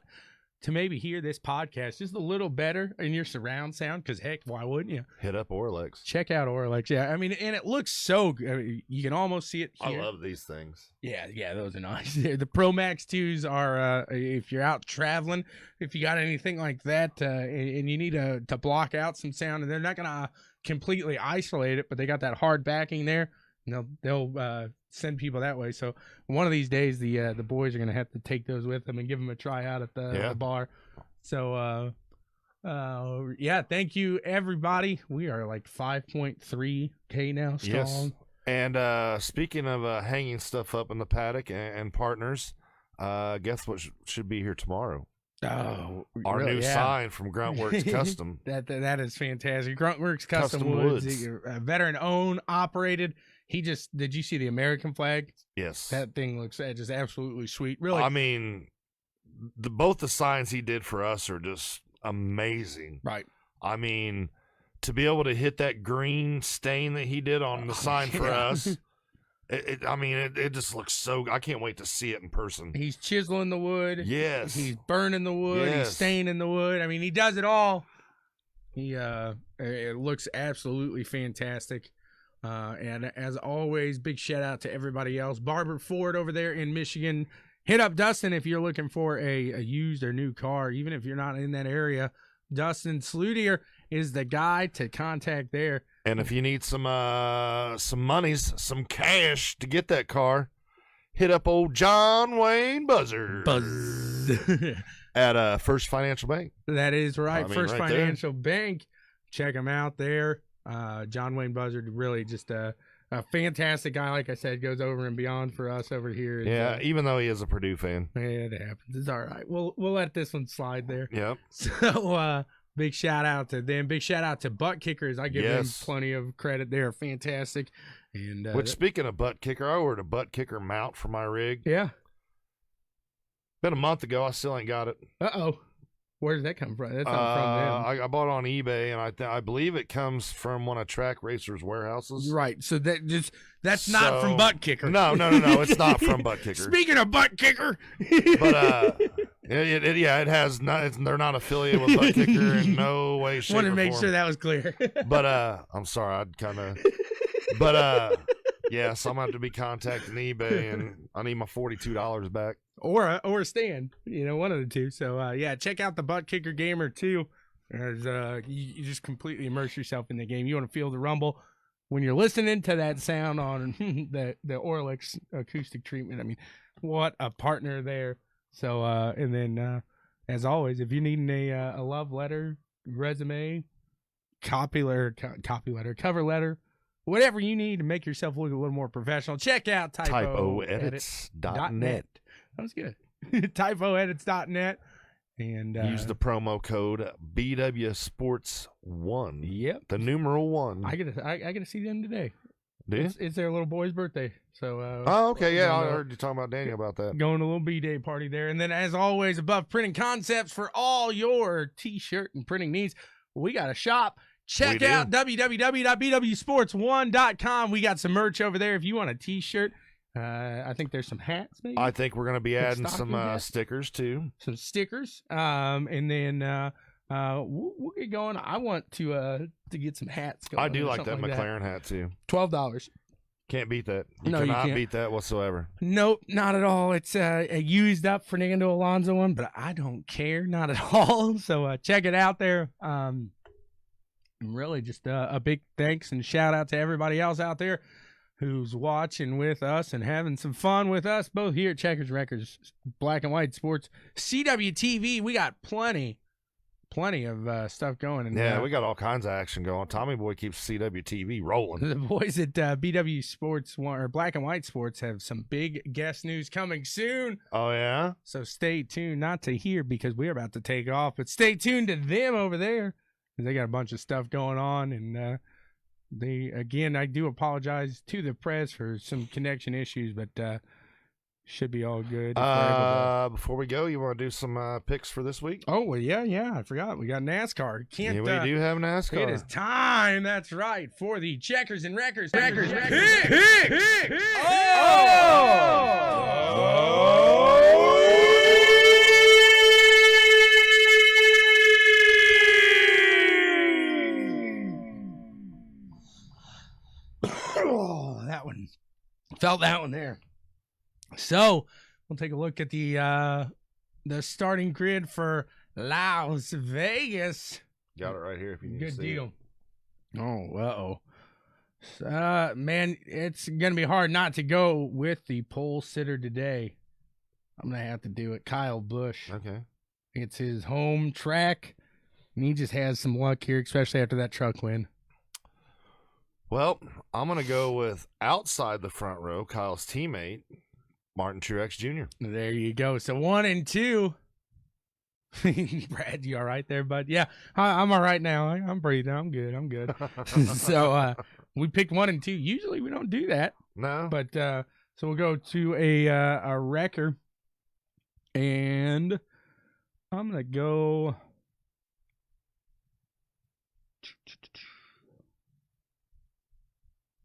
to maybe hear this podcast just a little better in your surround sound, because heck, why wouldn't you? Hit up Orlex. Check out Orlex. Yeah, I mean, and it looks so good. I mean, you can almost see it here. I love these things. Yeah, those are nice. The Pro Max 2s are, if you're out traveling, if you got anything like that, and you need to block out some sound, and they're not going to completely isolate it, but they got that hard backing there, and they'll send people that way. So one of these days, the boys are going to have to take those with them and give them a try out at the bar. So, yeah, thank you, everybody. We are like 5.3K now strong. Yes. And speaking of hanging stuff up in the paddock and partners, guess what should be here tomorrow? Oh, our new sign from Gruntworks Custom. That is fantastic. Gruntworks Custom Woods. Veteran owned, operated. Did you see the American flag? Yes. That thing looks just absolutely sweet. Really. I mean, both the signs he did for us are just amazing. Right. I mean, to be able to hit that green stain that he did on the sign for us, it just looks so. I can't wait to see it in person. He's chiseling the wood. Yes. He's burning the wood. Yes. He's staining the wood. I mean, he does it all. It looks absolutely fantastic. And as always, big shout out to everybody else. Barber Ford over there in Michigan. Hit up Dustin if you're looking for a used or new car, even if you're not in that area. Dustin Slutier is the guy to contact there. And if you need some monies, some cash to get that car, hit up old John Wayne Buzzard. At First Financial Bank. That is right. I mean, First right Financial Bank. Check him out there. John Wayne Buzzard, really just a fantastic guy. Like I said, goes over and beyond for us over here. Yeah, even though he is a Purdue fan. Yeah, it happens. It's all right. We'll let this one slide there. Yep. So big shout out to them. Big shout out to Butt Kickers. I give them plenty of credit. They're fantastic. And which, speaking of butt kicker, I ordered a butt kicker mount for my rig. Yeah. Been a month ago. I still ain't got it. Uh-oh. Where did that come from? That's not from them. I bought it on eBay, and I believe it comes from one of Track Racer's warehouses. Right. So that's not from Butt Kicker. No. It's not from Butt Kicker. Speaking of Butt Kicker. But it has not. They're not affiliated with Butt Kicker in no way, shape, or form. Want to make sure that was clear. But I'm sorry. I'd kind of. But yeah, so I'm going to have to be contacting eBay, and I need my $42 back. Or a stand, one of the two. So yeah, check out the Butt Kicker Gamer too. As you just completely immerse yourself in the game. You want to feel the rumble. when you're listening to that sound on the Orlex acoustic treatment, I mean, what a partner there. So, and then as always, if you need a love letter, resume, cover letter, whatever you need to make yourself look a little more professional, check out typoedits.net. That was good. typoedits.net. And use the promo code BWSPORTS1. Yep. The numeral 1. I get to see them today. Do you? It's their little boy's birthday. So oh, okay, yeah, I heard you talking about Daniel about that. Going to a little B-Day party there. And then as always, Above Printing Concepts for all your t-shirt and printing needs. We got a shop. Check out www.bwsports1.com. We got some merch over there if you want a t-shirt. I think there's some hats, maybe. I think we're going to be adding some stickers, too. Some stickers. And then we'll get going. I want to get some hats going. I do like that McLaren hat, too. $12. Can't beat that. You no, cannot you beat that whatsoever. Nope, not at all. It's a used up Fernando Alonso one, but I don't care. Not at all. So check it out there. Really just a big thanks and shout out to everybody else out there who's watching with us and having some fun with us, both here at Checkers Records, Black and White Sports, CWTV. We got plenty of stuff going. And, yeah, we got all kinds of action going. TommyBoy keeps CWTV rolling. The boys at BWSPORTS1 or Black and White Sports have some big guest news coming soon. Oh, yeah? So stay tuned, not to here because we're about to take off, but stay tuned to them over there. They got a bunch of stuff going on, and I do apologize to the press for some connection issues, but should be all good. Before we go, you want to do some picks for this week? Oh, well, yeah, I forgot. We got NASCAR. We do have NASCAR. It is time, that's right, for the Checkers and Records. Pick! That one. Felt that one there. So we'll take a look at the starting grid for Las Vegas. Got it right here if you need to see. Good deal. Oh, man, it's gonna be hard not to go with the pole sitter today. I'm gonna have to do it. Kyle Busch. Okay. It's his home track, and he just has some luck here, especially after that truck win. Well, I'm going to go with outside the front row, Kyle's teammate, Martin Truex Jr. There you go. So 1 and 2. Brad, you all right there, bud? Yeah, I'm all right now. I'm breathing. I'm good. So we picked 1 and 2. Usually we don't do that. No. But so we'll go to a wrecker. And I'm going to go...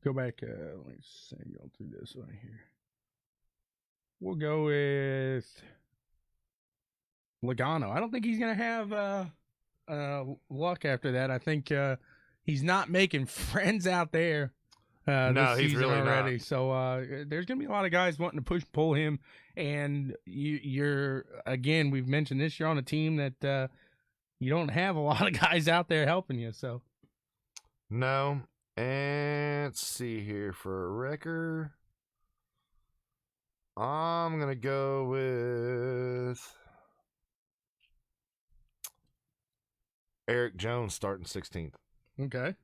Go back, let me see, go through this one here. We'll go with Logano. I don't think he's going to have luck after that. I think he's not making friends out there this he's season really already. not. So there's going to be a lot of guys wanting to pull him. And you're, again, we've mentioned this, you're on a team that you don't have a lot of guys out there helping you. So no. And let's see here for a wrecker. I'm going to go with Eric Jones starting 16th. Okay.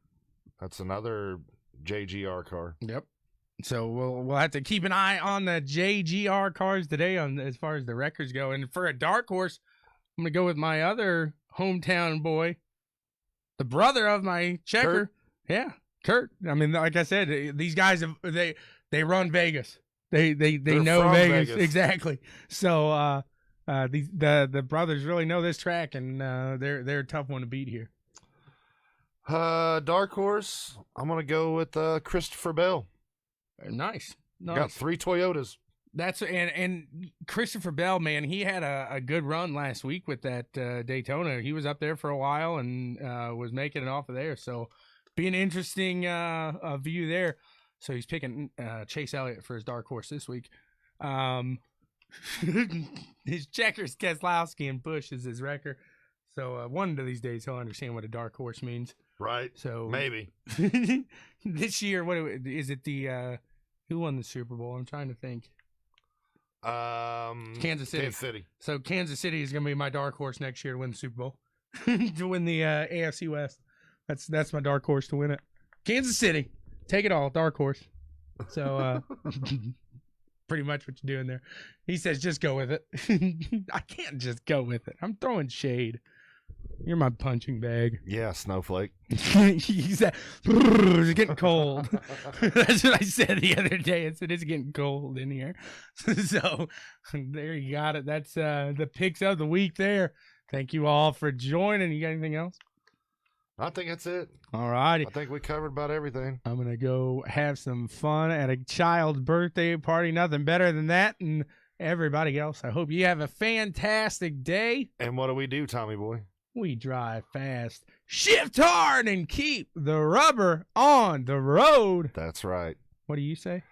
That's another JGR car. Yep. So we'll have to keep an eye on the JGR cars today on as far as the records go. And for a dark horse, I'm going to go with my other hometown boy, the brother of my checker. Kurt. Yeah. Kurt. I mean, like I said, these guys they run Vegas. They know Vegas. Exactly. So the brothers really know this track, and they're a tough one to beat here. Dark horse. I'm gonna go with Christopher Bell. Nice. Got 3 Toyotas. That's and Christopher Bell, man, he had a good run last week with that Daytona. He was up there for a while and was making it off of there. So. Be an interesting view there. So he's picking Chase Elliott for his dark horse this week. His checkers, Keselowski, and Busch is his wrecker. So one of these days he'll understand what a dark horse means. Right. So Maybe. this year, what is it? The who won the Super Bowl? I'm trying to think. Kansas City. Kansas City. So Kansas City is going to be my dark horse next year to win the Super Bowl, to win the AFC West. That's my dark horse to win it. Kansas City, take it all, dark horse. So pretty much what you're doing there. He says, just go with it. I can't just go with it. I'm throwing shade. You're my punching bag. Yeah, snowflake. He said, it's getting cold. That's what I said the other day. I said, it's getting cold in here. So there you got it. That's the picks of the week there. Thank you all for joining. You got anything else? I think that's it. All righty. I think we covered about everything. I'm going to go have some fun at a child's birthday party. Nothing better than that. And everybody else, I hope you have a fantastic day. And what do we do, Tommy boy? We drive fast, shift hard, and keep the rubber on the road. That's right. What do you say?